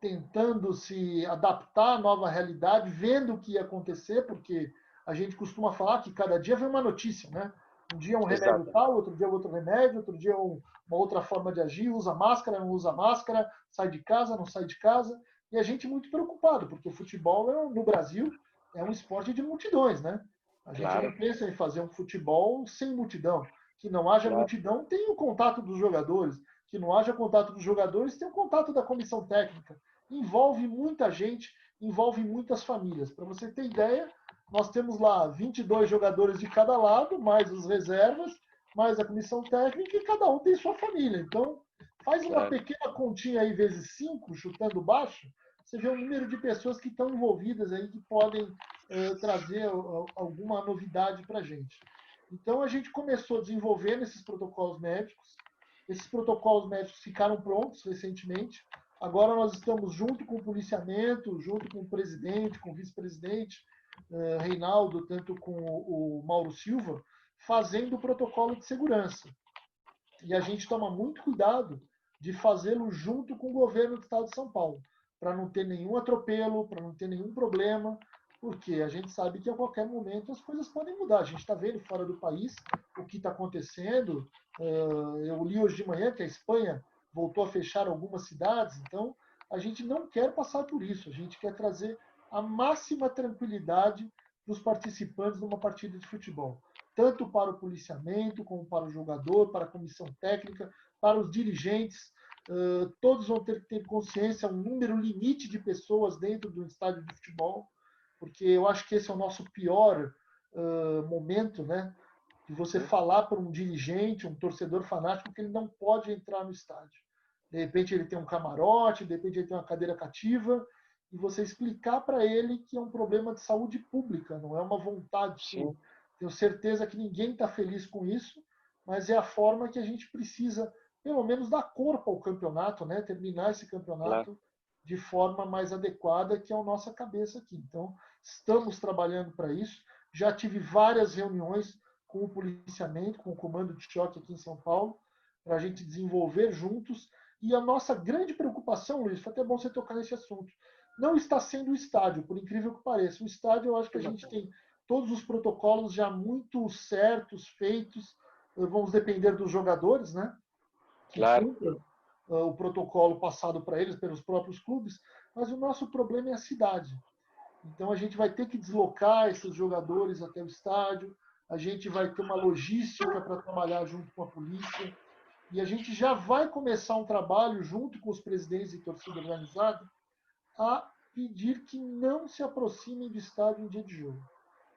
tentando se adaptar à nova realidade, vendo o que ia acontecer, porque a gente costuma falar que cada dia vem uma notícia, né? Um dia um remédio Exato. tal, outro dia outro remédio, outro dia uma outra forma de agir, usa máscara, não usa máscara, sai de casa, não sai de casa. E a gente muito preocupado, porque o futebol no Brasil é um esporte de multidões, né? A gente não Claro, pensa em fazer um futebol sem multidão. Que não haja claro. multidão, tem o contato dos jogadores. Que não haja contato dos jogadores, tem o contato da comissão técnica. Envolve muita gente, envolve muitas famílias. Para você ter ideia, nós temos lá 22 jogadores de cada lado, mais os reservas, mais a comissão técnica, e cada um tem sua família. Então, faz uma Claro. pequena continha aí, vezes 5, chutando baixo, você vê o número de pessoas que estão envolvidas aí, que podem trazer alguma novidade para a gente. Então, a gente começou desenvolvendo esses protocolos médicos. Esses protocolos médicos ficaram prontos recentemente. Agora nós estamos junto com o policiamento, junto com o presidente, com o vice-presidente, Reinaldo, tanto com o Mauro Silva, fazendo o protocolo de segurança. E a gente toma muito cuidado de fazê-lo junto com o governo do estado de São Paulo, para não ter nenhum atropelo, para não ter nenhum problema, porque a gente sabe que a qualquer momento as coisas podem mudar. A gente está vendo fora do país o que está acontecendo. Eu li hoje de manhã que a Espanha voltou a fechar algumas cidades, então a gente não quer passar por isso. A gente quer trazer a máxima tranquilidade para os participantes numa partida de futebol, tanto para o policiamento, como para o jogador, para a comissão técnica, para os dirigentes. Todos vão ter que ter consciência, um número limite de pessoas dentro do estádio de futebol, porque eu acho que esse é o nosso pior momento, né? De você falar para um dirigente, um torcedor fanático, que ele não pode entrar no estádio. De repente ele tem um camarote, de repente ele tem uma cadeira cativa, e você explicar para ele que é um problema de saúde pública, não é uma vontade sua. Sim, Tenho certeza que ninguém está feliz com isso, mas é a forma que a gente precisa, pelo menos, dar corpo ao campeonato, né? Terminar esse claro. campeonato de forma mais adequada, que é a nossa cabeça aqui. Então, estamos trabalhando para isso. Já tive várias reuniões com o policiamento, com o comando de choque aqui em São Paulo, para a gente desenvolver juntos. E a nossa grande preocupação, Luiz, foi até bom você tocar nesse assunto, não está sendo o estádio, por incrível que pareça. O estádio, eu acho que a gente tem todos os protocolos já muito certos, feitos. Vamos depender dos jogadores, né? Que Claro. cumpram o protocolo passado para eles pelos próprios clubes. Mas o nosso problema é a cidade. Então a gente vai ter que deslocar esses jogadores até o estádio. A gente vai ter uma logística para trabalhar junto com a polícia. E a gente já vai começar um trabalho junto com os presidentes de torcida organizada a pedir que não se aproximem do estádio em dia de jogo.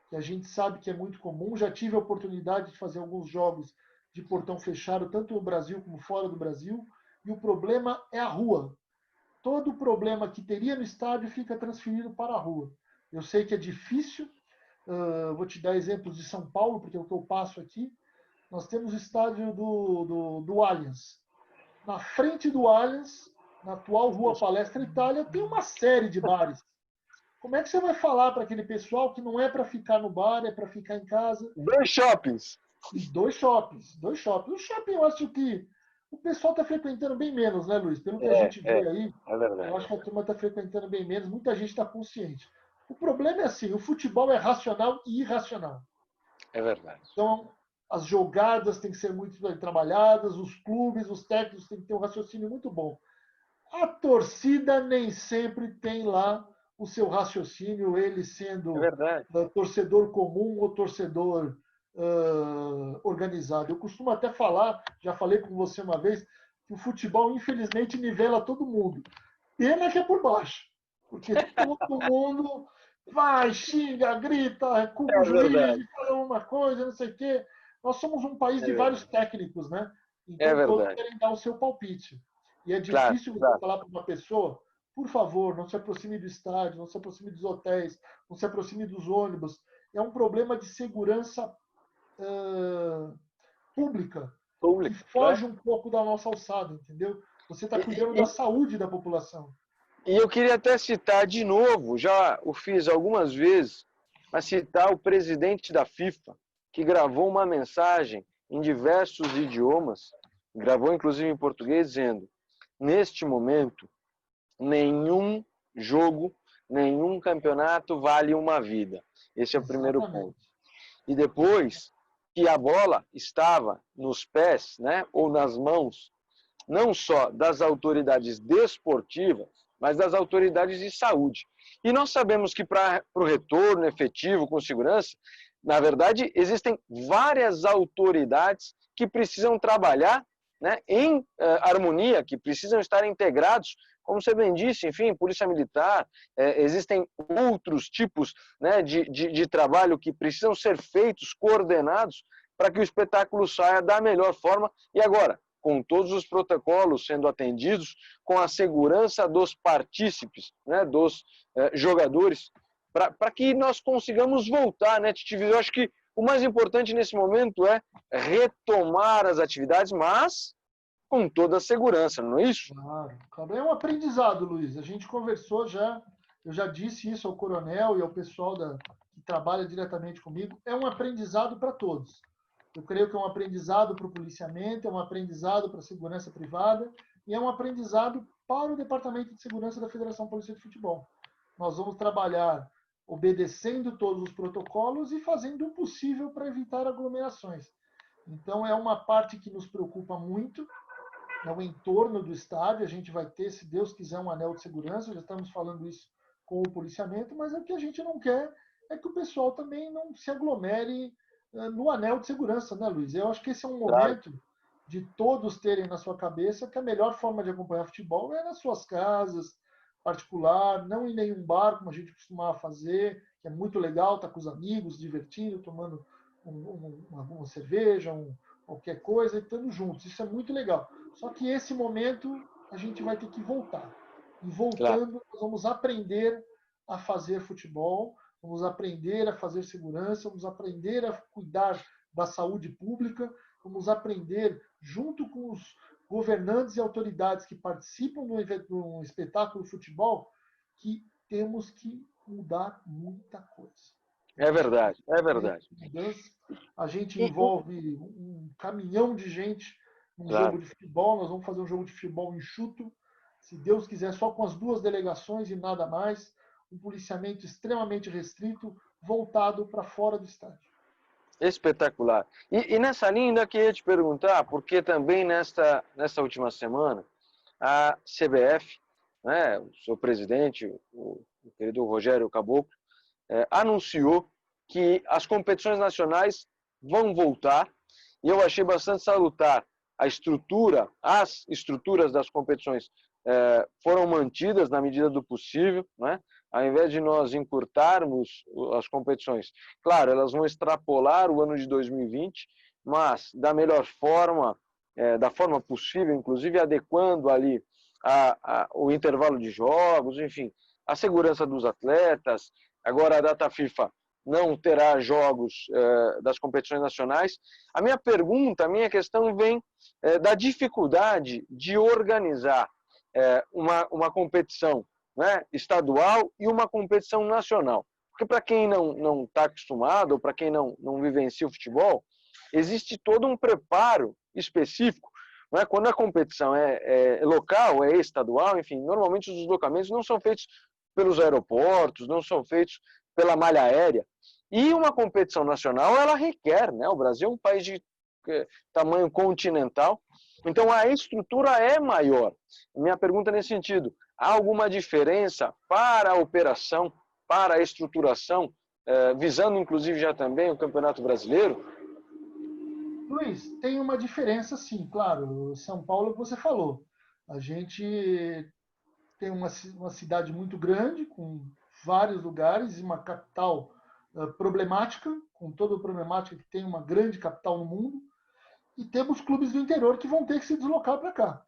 Que a gente sabe que é muito comum. Já tive a oportunidade de fazer alguns jogos de portão fechado, tanto no Brasil como fora do Brasil, e o problema é a rua. Todo o problema que teria no estádio fica transferido para a rua. Eu sei que é difícil, vou te dar exemplos de São Paulo, porque é o que eu passo aqui. Nós temos o estádio do Allianz. Na frente do Allianz, na atual Rua Palestra Itália, tem uma série de bares. Como é que você vai falar para aquele pessoal que não é para ficar no bar, é para ficar em casa? 2 shoppings. E dois shoppings, dois shoppings. O shopping eu acho que o pessoal está frequentando bem menos, né, Luiz? Pelo que a gente vê aí, É eu verdade. acho que a turma está frequentando bem menos, muita gente está consciente. O problema é assim, o futebol é racional e irracional. É verdade. Então, as jogadas têm que ser muito bem trabalhadas, os clubes, os técnicos têm que ter um raciocínio muito bom. A torcida nem sempre tem lá o seu raciocínio, ele É sendo verdade. torcedor comum ou torcedor organizado. Eu costumo até falar, já falei com você uma vez, que o futebol, infelizmente, nivela todo mundo. Pena que é por baixo, porque todo mundo vai, xinga, grita, culpa o É juiz, verdade. fala uma coisa, não sei o quê. Nós somos um país É de vários verdade. técnicos, né? É Então todos verdade. querem dar o seu palpite. E é Claro, difícil você claro. falar para uma pessoa, por favor, não se aproxime do estádio, não se aproxime dos hotéis, não se aproxime dos ônibus. É um problema de segurança pública que Público, claro. foge um pouco da nossa alçada, entendeu? Você está E, cuidando e, da saúde da população. e eu queria até citar de novo, já o fiz algumas vezes, mas citar o presidente da FIFA, que gravou uma mensagem em diversos idiomas, gravou inclusive em português, dizendo: neste momento, nenhum jogo, nenhum campeonato vale uma vida. Esse é o primeiro ponto. E depois, que a bola estava nos pés, né, ou nas mãos, não só das autoridades desportivas, mas das autoridades de saúde. E nós sabemos que para o retorno efetivo, com segurança, na verdade, existem várias autoridades que precisam trabalhar, né, em harmonia, que precisam estar integrados, como você bem disse, enfim, polícia militar, existem outros tipos, né, de trabalho que precisam ser feitos, coordenados, para que o espetáculo saia da melhor forma. E agora, com todos os protocolos sendo atendidos, com a segurança dos partícipes, né, dos jogadores, para que nós consigamos voltar, né, Titi? Eu acho que o mais importante nesse momento é retomar as atividades, mas com toda a segurança, não é isso? Claro. É um aprendizado, Luiz. A gente conversou já, eu já disse isso ao coronel e ao pessoal que trabalha diretamente comigo. É um aprendizado para todos. Eu creio que é um aprendizado para o policiamento, é um aprendizado para a segurança privada e é um aprendizado para o Departamento de Segurança da Federação Paulista de Futebol. Nós vamos trabalhar obedecendo todos os protocolos e fazendo o possível para evitar aglomerações. Então, é uma parte que nos preocupa muito, é o entorno do estádio. A gente vai ter, se Deus quiser, um anel de segurança. Já estamos falando isso com o policiamento, mas o que a gente não quer é que o pessoal também não se aglomere no anel de segurança, né, Luiz? Eu acho que esse é um Claro. momento de todos terem na sua cabeça que a melhor forma de acompanhar futebol é nas suas casas, particular, não em nenhum bar, como a gente costumava fazer, que é muito legal, estar com os amigos, divertindo, tomando uma cerveja, qualquer coisa, e estando juntos. Isso é muito legal. Só que esse momento a gente vai ter que voltar. E Claro. voltando, nós vamos aprender a fazer futebol, vamos aprender a fazer segurança, vamos aprender a cuidar da saúde pública, vamos aprender, junto com os governantes e autoridades que participam do espetáculo de futebol, que temos que mudar muita coisa. É verdade, é verdade. A gente E, envolve um caminhão de gente num claro. jogo de futebol. Nós vamos fazer um jogo de futebol enxuto, se Deus quiser, só com as 2 delegações e nada mais. Um policiamento extremamente restrito, voltado para fora do estádio. Espetacular. E nessa linha, ainda queria te perguntar, porque também nesta última semana, a CBF, né, o seu presidente, o querido Rogério Caboclo, anunciou que as competições nacionais vão voltar, e eu achei bastante salutar as estruturas das competições foram mantidas na medida do possível, né? Ao invés de nós encurtarmos as competições, claro, elas vão extrapolar o ano de 2020, mas da melhor forma, da forma possível, inclusive adequando ali o intervalo de jogos, enfim, a segurança dos atletas. Agora a data FIFA não terá jogos das competições nacionais. A minha pergunta, a minha questão vem da dificuldade de organizar uma competição, né, estadual e uma competição nacional. Porque para quem não está acostumado, ou para quem não vivencia o futebol, existe todo um preparo específico. Não é? Quando a competição é local, é estadual, enfim, normalmente os deslocamentos não são feitos pelos aeroportos, não são feitos pela malha aérea. E uma competição nacional, ela requer, né? O Brasil é um país de tamanho continental, então a estrutura é maior. Minha pergunta é nesse sentido: há alguma diferença para a operação, para a estruturação, visando inclusive já também o Campeonato Brasileiro? Luiz, tem uma diferença sim, claro. São Paulo, que você falou. A gente tem uma cidade muito grande, com vários lugares, e uma capital problemática, com toda a problemática que tem uma grande capital no mundo, e temos clubes do interior que vão ter que se deslocar para cá.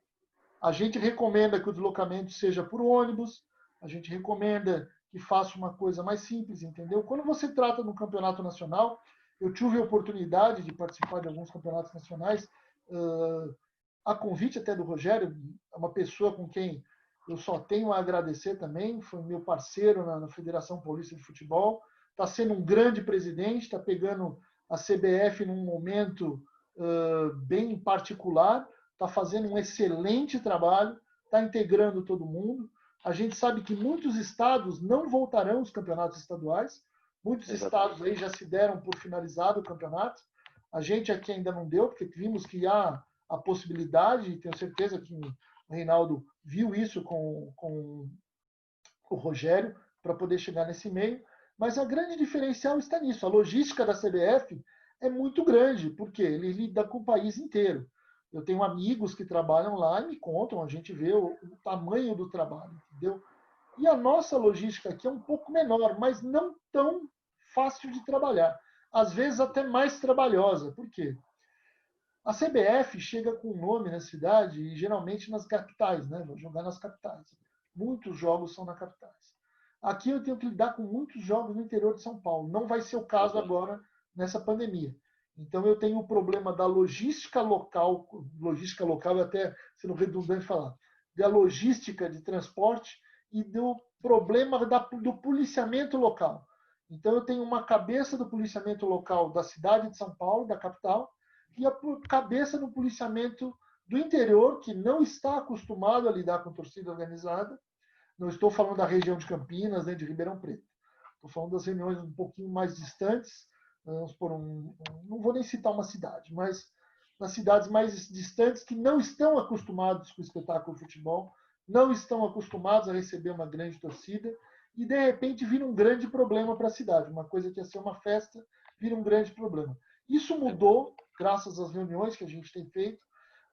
A gente recomenda que o deslocamento seja por ônibus, a gente recomenda que faça uma coisa mais simples, entendeu? Quando você trata no campeonato nacional, eu tive a oportunidade de participar de alguns campeonatos nacionais, a convite até do Rogério, uma pessoa com quem eu só tenho a agradecer também, foi meu parceiro na Federação Paulista de Futebol, está sendo um grande presidente, está pegando a CBF num momento bem particular, está fazendo um excelente trabalho, está integrando todo mundo. A gente sabe que muitos estados não voltarão aos campeonatos estaduais, muitos estados aí já se deram por finalizado o campeonato. A gente aqui ainda não deu, porque vimos que há a possibilidade, e tenho certeza que o Reinaldo viu isso com o Rogério, para poder chegar nesse meio. Mas a grande diferencial está nisso. A logística da CBF é muito grande, porque ele lida com o país inteiro. Eu tenho amigos que trabalham lá e me contam, a gente vê o tamanho do trabalho, entendeu? E a nossa logística aqui é um pouco menor, mas não tão fácil de trabalhar. Às vezes até mais trabalhosa. Por quê? A CBF chega com um nome na cidade e geralmente nas capitais, né? Vou jogar nas capitais. Muitos jogos são nas capitais. Aqui eu tenho que lidar com muitos jogos no interior de São Paulo. Não vai ser o caso agora nessa pandemia. Então eu tenho o problema da logística local é até sendo redundante falar, da logística de transporte e do problema do policiamento local. Então eu tenho uma cabeça do policiamento local da cidade de São Paulo, da capital, e a cabeça do policiamento do interior, que não está acostumado a lidar com torcida organizada. Não estou falando da região de Campinas, nem de Ribeirão Preto. Estou falando das regiões um pouquinho mais distantes. Vamos por não vou nem citar uma cidade, mas nas cidades mais distantes que não estão acostumados com o espetáculo de futebol, não estão acostumados a receber uma grande torcida e, de repente, vira um grande problema para a cidade. Uma coisa que ia ser uma festa, vira um grande problema. Isso mudou graças às reuniões que a gente tem feito,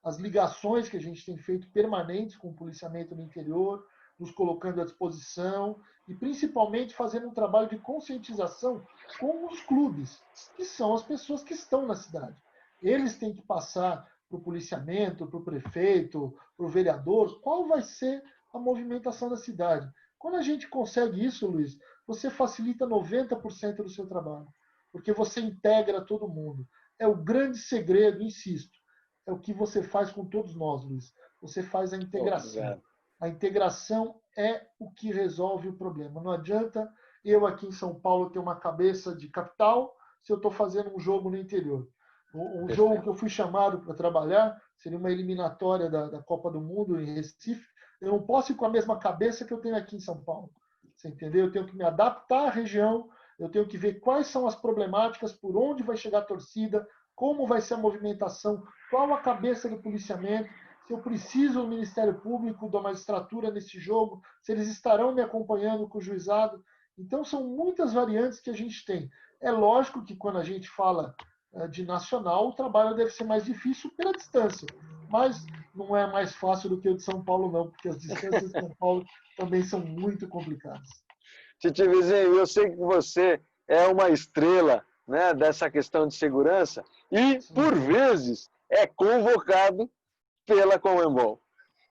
as ligações que a gente tem feito permanentes com o policiamento no interior, nos colocando à disposição e principalmente fazendo um trabalho de conscientização com os clubes, que são as pessoas que estão na cidade. Eles têm que passar para o policiamento, para o prefeito, para o vereador, qual vai ser a movimentação da cidade. Quando a gente consegue isso, Luiz, você facilita 90% do seu trabalho, porque você integra todo mundo. É o grande segredo, insisto, é o que você faz com todos nós, Luiz. Você faz a integração. A integração é o que resolve o problema. Não adianta eu aqui em São Paulo ter uma cabeça de capital se eu estou fazendo um jogo no interior. O jogo que eu fui chamado para trabalhar seria uma eliminatória da Copa do Mundo em Recife. Eu não posso ir com a mesma cabeça que eu tenho aqui em São Paulo. Você entendeu? Eu tenho que me adaptar à região, eu tenho que ver quais são as problemáticas, por onde vai chegar a torcida, como vai ser a movimentação, qual a cabeça do policiamento, se eu preciso do Ministério Público, da magistratura nesse jogo, se eles estarão me acompanhando com o juizado. Então, são muitas variantes que a gente tem. É lógico que quando a gente fala de nacional, o trabalho deve ser mais difícil pela distância, mas não é mais fácil do que o de São Paulo, não, porque as distâncias de São Paulo também são muito complicadas. Titi Vizinho, eu sei que você é uma estrela, né, dessa questão de segurança e, por vezes, é convocado pela Conmebol.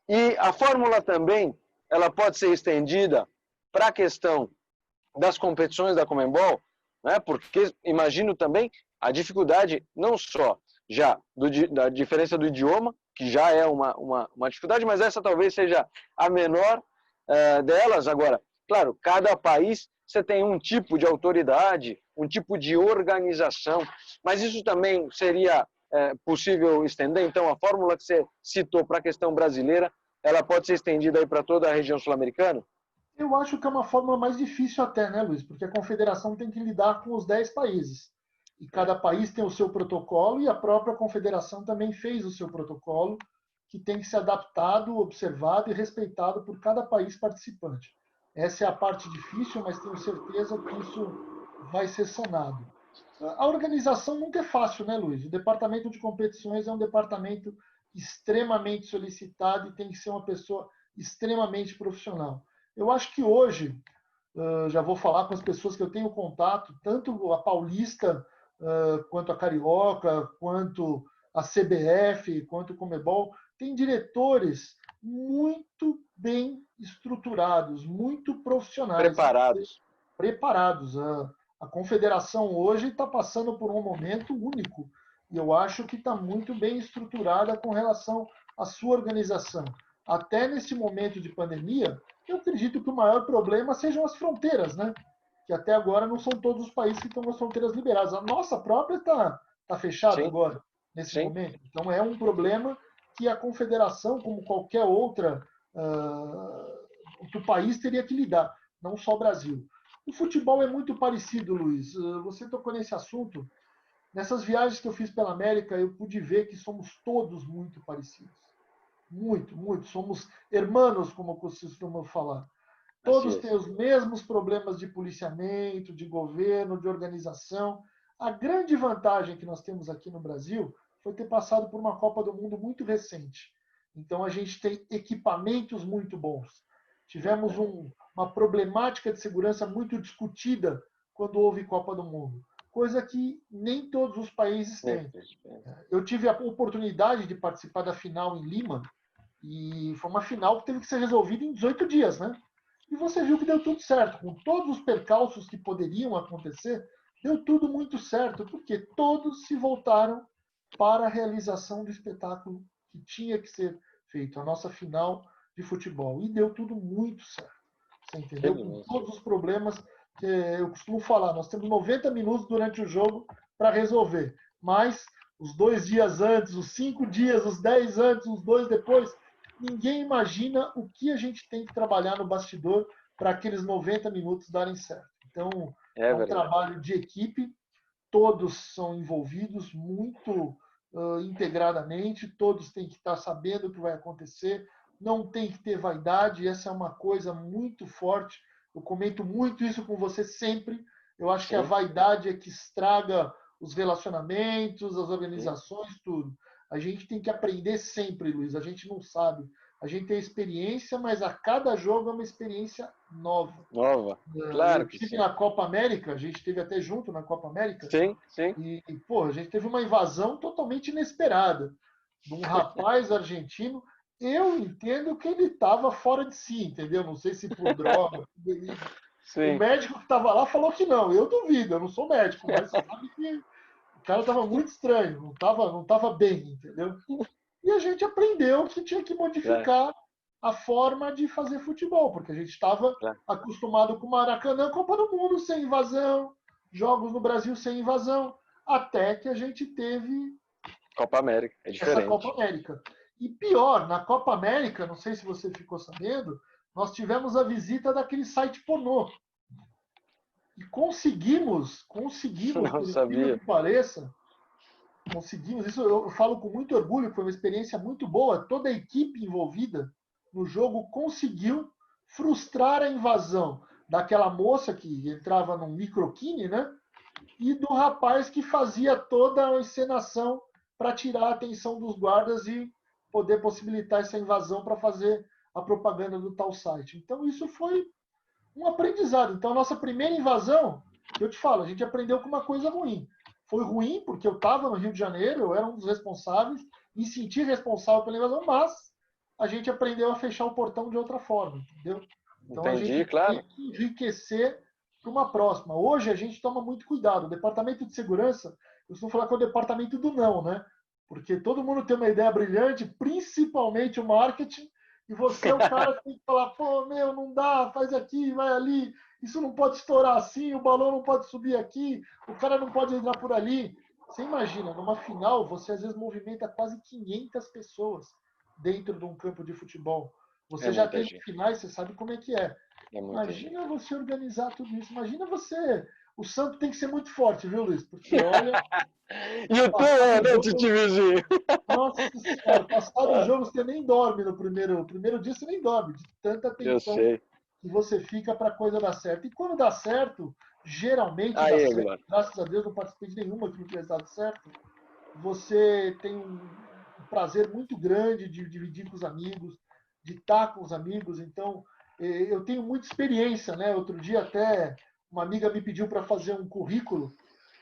E a fórmula também, ela pode ser estendida para a questão das competições da Conmebol, né? Porque imagino também a dificuldade não só já da diferença do idioma, que já é uma dificuldade, mas essa talvez seja a menor delas. Agora, claro, cada país você tem um tipo de autoridade, um tipo de organização, mas isso também seria possível estender. Então, a fórmula que você citou para a questão brasileira, ela pode ser estendida aí para toda a região sul-americana? Eu acho que é uma fórmula mais difícil até, né, Luiz? Porque a confederação tem que lidar com os 10 países. E cada país tem o seu protocolo e a própria confederação também fez o seu protocolo, que tem que ser adaptado, observado e respeitado por cada país participante. Essa é a parte difícil, mas tenho certeza que isso vai ser sanado. A organização nunca é fácil, né, Luiz? O departamento de competições é um departamento extremamente solicitado e tem que ser uma pessoa extremamente profissional. Eu acho que hoje, já vou falar com as pessoas que eu tenho contato, tanto a Paulista, quanto a Carioca, quanto a CBF, quanto o Conmebol, tem diretores muito bem estruturados, muito profissionais. Preparados. A confederação hoje está passando por um momento único e eu acho que está muito bem estruturada com relação à sua organização. Até nesse momento de pandemia, eu acredito que o maior problema sejam as fronteiras, né? que até agora não são todos os países que estão com as fronteiras liberadas. A nossa própria está fechada agora, nesse momento. Então é um problema que a confederação, como qualquer outra, que o país teria que lidar, não só o Brasil. O futebol é muito parecido, Luiz. Você tocou nesse assunto. Nessas viagens que eu fiz pela América, eu pude ver que somos todos muito parecidos. Muito, muito. Somos hermanos, como costumam falar. Todos têm os mesmos problemas de policiamento, de governo, de organização. A grande vantagem que nós temos aqui no Brasil foi ter passado por uma Copa do Mundo muito recente. Então, a gente tem equipamentos muito bons. Tivemos uma problemática de segurança muito discutida quando houve Copa do Mundo, coisa que nem todos os países têm. Eu tive a oportunidade de participar da final em Lima, e foi uma final que teve que ser resolvida em 18 dias, né? E você viu que deu tudo certo. Com todos os percalços que poderiam acontecer, deu tudo muito certo, porque todos se voltaram para a realização do espetáculo que tinha que ser feito, a nossa final de futebol. E deu tudo muito certo. Você entendeu? Com todos os problemas que eu costumo falar. Nós temos 90 minutos durante o jogo para resolver. Mas os 2 dias antes, os 5 dias, os 10 antes, os 2 depois, ninguém imagina o que a gente tem que trabalhar no bastidor para aqueles 90 minutos darem certo. Então, é um trabalho de equipe, todos são envolvidos muito integradamente, todos têm que estar sabendo o que vai acontecer, não tem que ter vaidade, essa é uma coisa muito forte. Eu comento muito isso com você sempre. Eu acho que a vaidade é que estraga os relacionamentos, as organizações, tudo. A gente tem que aprender sempre, Luiz. A gente não sabe. A gente tem experiência, mas a cada jogo é uma experiência nova. Claro que sim. Eu estive sim. na Copa América, a gente esteve até junto na Copa América. Sim. E, pô, a gente teve uma invasão totalmente inesperada de um rapaz argentino. Eu entendo que ele estava fora de si, entendeu? Não sei se por droga, por bebida. O médico que estava lá falou que não. Eu duvido, eu não sou médico, mas sabe que o cara estava muito estranho, não tava bem, entendeu? E a gente aprendeu que tinha que modificar a forma de fazer futebol, porque a gente estava acostumado com o Maracanã, Copa do Mundo sem invasão, jogos no Brasil sem invasão, até que a gente teve Copa América, é diferente. Essa Copa América. E pior, na Copa América, não sei se você ficou sabendo, nós tivemos a visita daquele site pornô. E conseguimos, por incrível que pareça, conseguimos, isso eu falo com muito orgulho, foi uma experiência muito boa, toda a equipe envolvida no jogo conseguiu frustrar a invasão daquela moça que entrava num microquine, né? E do rapaz que fazia toda a encenação para tirar a atenção dos guardas e poder possibilitar essa invasão para fazer a propaganda do tal site. Então isso foi um aprendizado. Então a nossa primeira invasão, eu te falo, a gente aprendeu com uma coisa ruim. Foi ruim porque eu estava no Rio de Janeiro, eu era um dos responsáveis, me senti responsável pela invasão, mas a gente aprendeu a fechar o portão de outra forma, entendeu? Então a gente tem que enriquecer para uma próxima. Hoje a gente toma muito cuidado. O departamento de segurança, eu costumo falar que é o departamento do não, né? Porque todo mundo tem uma ideia brilhante, principalmente o marketing, e você é o cara que tem que falar, pô, meu, não dá, faz aqui, vai ali, isso não pode estourar assim, o balão não pode subir aqui, o cara não pode entrar por ali. Você imagina, numa final, você às vezes movimenta quase 500 pessoas dentro de um campo de futebol. Você já teve finais, você sabe como é que é. Imagina você organizar tudo isso. Imagina você. O Santos tem que ser muito forte, viu, Luiz? Porque olha. E o teu é, né, Titivizinho? Nossa senhora, passado o jogo você nem dorme no primeiro dia, você nem dorme, de tanta atenção que você fica para a coisa dar certo. E quando dá certo, geralmente dá certo. Graças a Deus não participei de nenhuma que não tivesse dado certo. Você tem um prazer muito grande de dividir com os amigos, de estar com os amigos. Então, eu tenho muita experiência, né? Outro dia até uma amiga me pediu para fazer um currículo.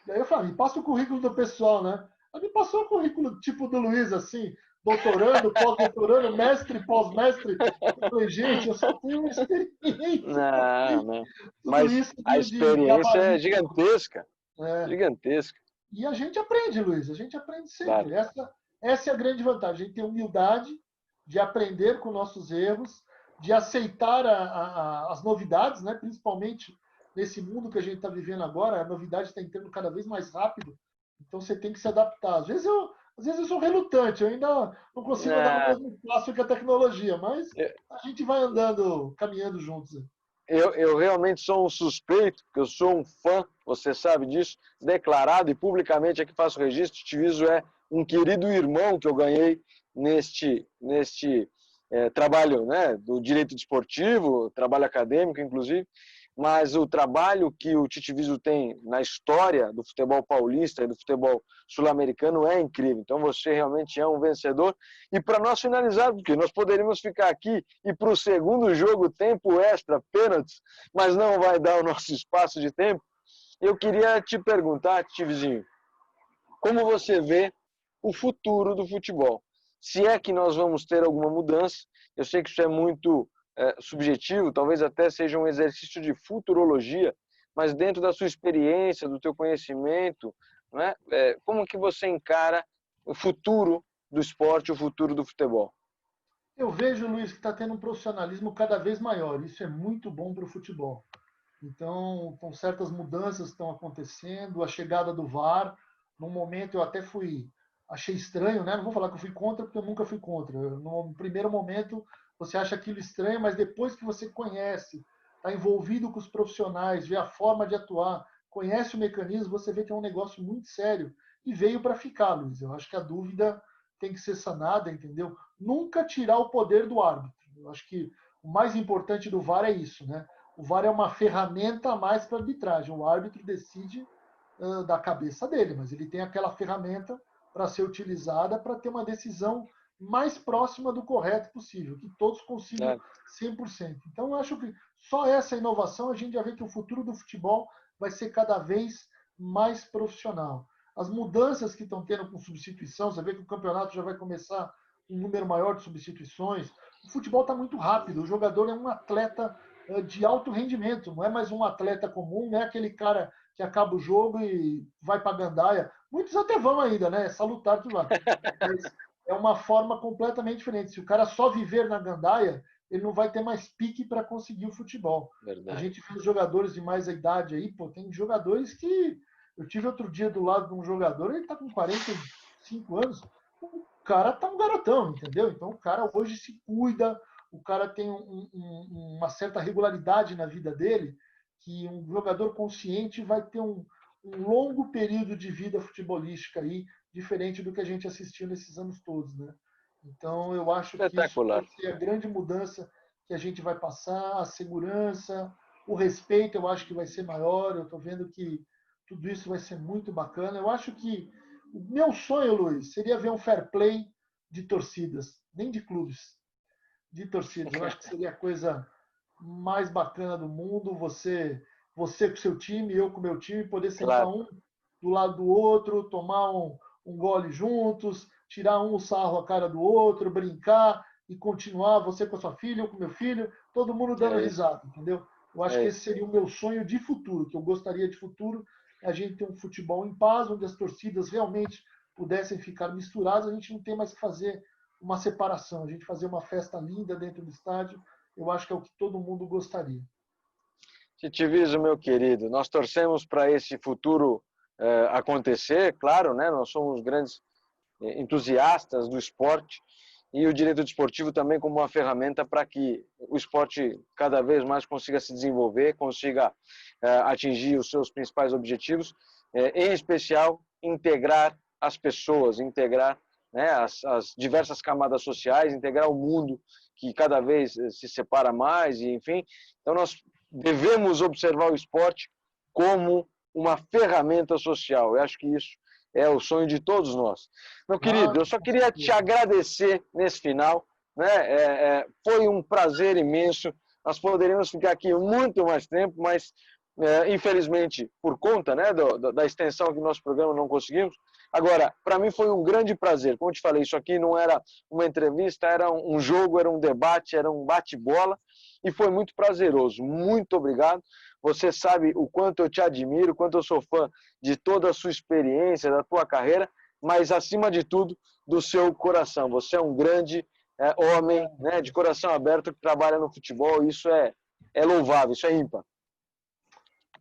Daí eu falei, me passa o currículo do pessoal, né? Ela me passou o currículo tipo do Luiz, assim, doutorando, pós-doutorando, mestre, pós-mestre. Eu falei, gente, eu só tenho uma experiência. Não. Mas isso a experiência é gigantesca. Gigantesca. E a gente aprende, Luiz, a gente aprende sempre. Claro. Essa é a grande vantagem. A gente tem humildade de aprender com nossos erros, de aceitar as novidades, né? Principalmente nesse mundo que a gente está vivendo agora, a novidade está entrando cada vez mais rápido, então você tem que se adaptar. Às vezes eu sou relutante, eu ainda não consigo andar no É, mesmo passo que a tecnologia, mas a gente vai andando, caminhando juntos. eu realmente sou um suspeito, porque eu sou um fã, você sabe disso, declarado e publicamente aqui faço registro. Tiviso é um querido irmão que eu ganhei neste trabalho, né, do direito desportivo, trabalho acadêmico, inclusive, mas o trabalho que o Titiviso tem na história do futebol paulista e do futebol sul-americano é incrível. Então você realmente é um vencedor. E para nós finalizar, porque nós poderíamos ficar aqui e para o segundo jogo, tempo extra, pênaltis, mas não vai dar o nosso espaço de tempo, eu queria te perguntar, Titivizinho, como você vê o futuro do futebol? Se é que nós vamos ter alguma mudança, eu sei que isso é muito subjetivo, talvez até seja um exercício de futurologia, mas dentro da sua experiência, do teu conhecimento, né, como que você encara o futuro do esporte, o futuro do futebol? Eu vejo, Luiz, que está tendo um profissionalismo cada vez maior. Isso é muito bom para o futebol. Então, com certas mudanças que estão acontecendo, a chegada do VAR, no momento eu até achei estranho, né? Não vou falar que eu fui contra, porque eu nunca fui contra. No primeiro momento você acha aquilo estranho, mas depois que você conhece, está envolvido com os profissionais, vê a forma de atuar, conhece o mecanismo, você vê que é um negócio muito sério e veio para ficar, Luiz. Eu acho que a dúvida tem que ser sanada, entendeu? Nunca tirar o poder do árbitro. Eu acho que o mais importante do VAR é isso, né? O VAR é uma ferramenta a mais para a arbitragem. O árbitro decide da cabeça dele, mas ele tem aquela ferramenta para ser utilizada para ter uma decisão mais próxima do correto possível, que todos consigam 100%. Então, eu acho que só essa inovação a gente já vê que o futuro do futebol vai ser cada vez mais profissional. As mudanças que estão tendo com substituição, você vê que o campeonato já vai começar um número maior de substituições. O futebol está muito rápido, o jogador é um atleta de alto rendimento, não é mais um atleta comum, não é aquele cara que acaba o jogo e vai para a gandaia. Muitos até vão ainda, né? É salutar que vá. Mas é uma forma completamente diferente. Se o cara só viver na gandaia, ele não vai ter mais pique para conseguir o futebol. Verdade. A gente vê os jogadores de mais idade aí, pô, tem jogadores que. Eu tive outro dia do lado de um jogador, ele tá com 45 anos, o cara tá um garotão, entendeu? Então o cara hoje se cuida, o cara tem uma certa regularidade na vida dele, que um jogador consciente vai ter um longo período de vida futebolística aí, diferente do que a gente assistiu nesses anos todos, né? Então eu acho que isso vai ser a grande mudança que a gente vai passar, a segurança, o respeito eu acho que vai ser maior, eu estou vendo que tudo isso vai ser muito bacana. Eu acho que o meu sonho, Luiz, seria ver um fair play de torcidas, nem de clubes, de torcidas. Eu acho que seria a coisa mais bacana do mundo. Você com seu time, eu com o meu time, poder sentar um do lado do outro, tomar um gole juntos, tirar um sarro a cara do outro, brincar e continuar, você com a sua filha, eu com meu filho, todo mundo dando risada, entendeu? Eu acho que esse seria o meu sonho de futuro, que eu gostaria de futuro, a gente ter um futebol em paz, onde as torcidas realmente pudessem ficar misturadas, a gente não tem mais que fazer uma separação, a gente fazer uma festa linda dentro do estádio, eu acho que é o que todo mundo gostaria. Titiviso, meu querido, nós torcemos para esse futuro acontecer, claro, né? Nós somos grandes entusiastas do esporte e o direito desportivo também como uma ferramenta para que o esporte cada vez mais consiga se desenvolver, consiga atingir os seus principais objetivos, em especial integrar as pessoas, integrar, né, as diversas camadas sociais, integrar o mundo que cada vez se separa mais, e enfim. Então nós devemos observar o esporte como uma ferramenta social. Eu acho que isso é o sonho de todos nós. Meu querido, eu só queria te agradecer nesse final, né? Foi um prazer imenso. Nós poderíamos ficar aqui muito mais tempo, mas infelizmente, por conta, né, da extensão que nosso programa não conseguimos. Agora, para mim foi um grande prazer. Como eu te falei, isso aqui não era uma entrevista, era um jogo, era um debate, era um bate-bola e foi muito prazeroso. Muito obrigado. Você sabe o quanto eu te admiro, o quanto eu sou fã de toda a sua experiência, da tua carreira, mas acima de tudo, do seu coração. Você é um grande homem, né, de coração aberto que trabalha no futebol. Isso é louvável, isso é ímpar.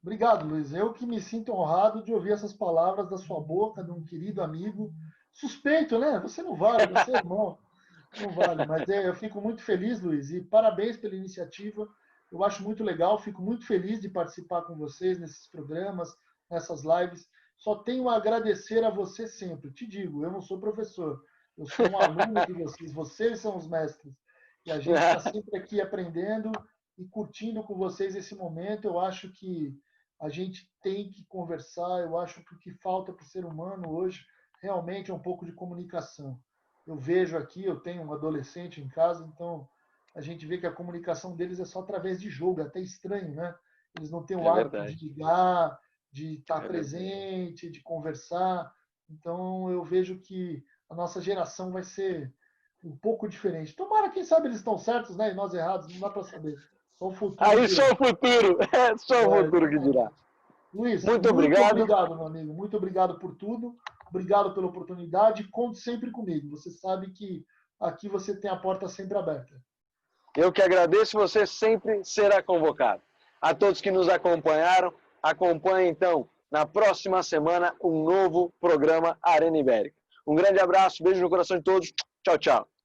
Obrigado, Luiz. Eu que me sinto honrado de ouvir essas palavras da sua boca, de um querido amigo. Suspeito, né? Você não vale, você é irmão. Não vale, mas eu fico muito feliz, Luiz, e parabéns pela iniciativa. Eu acho muito legal, fico muito feliz de participar com vocês nesses programas, nessas lives. Só tenho a agradecer a você sempre. Te digo, eu não sou professor, eu sou um aluno de vocês, vocês são os mestres. E a gente está sempre aqui aprendendo e curtindo com vocês esse momento. Eu acho que a gente tem que conversar, eu acho que o que falta para o ser humano hoje realmente é um pouco de comunicação. Eu vejo aqui, eu tenho um adolescente em casa, então a gente vê que a comunicação deles é só através de jogo, é até estranho, né? Eles não têm o É hábito de verdade, ligar, de estar é verdade. presente, de conversar. Então eu vejo que a nossa geração vai ser um pouco diferente. Tomara, quem sabe eles estão certos, né? E nós errados, não dá para saber. Só o futuro Aí só dirá. o futuro, é só o futuro que dirá. Exatamente. Luiz, Muito muito obrigado. obrigado, meu amigo. Muito obrigado por tudo. Obrigado pela oportunidade. Conte sempre comigo. Você sabe que aqui você tem a porta sempre aberta. Eu que agradeço, você sempre será convocado. A todos que nos acompanharam, acompanhe então na próxima semana um novo programa Arena Ibérica. Um grande abraço, beijo no coração de todos. Tchau, tchau.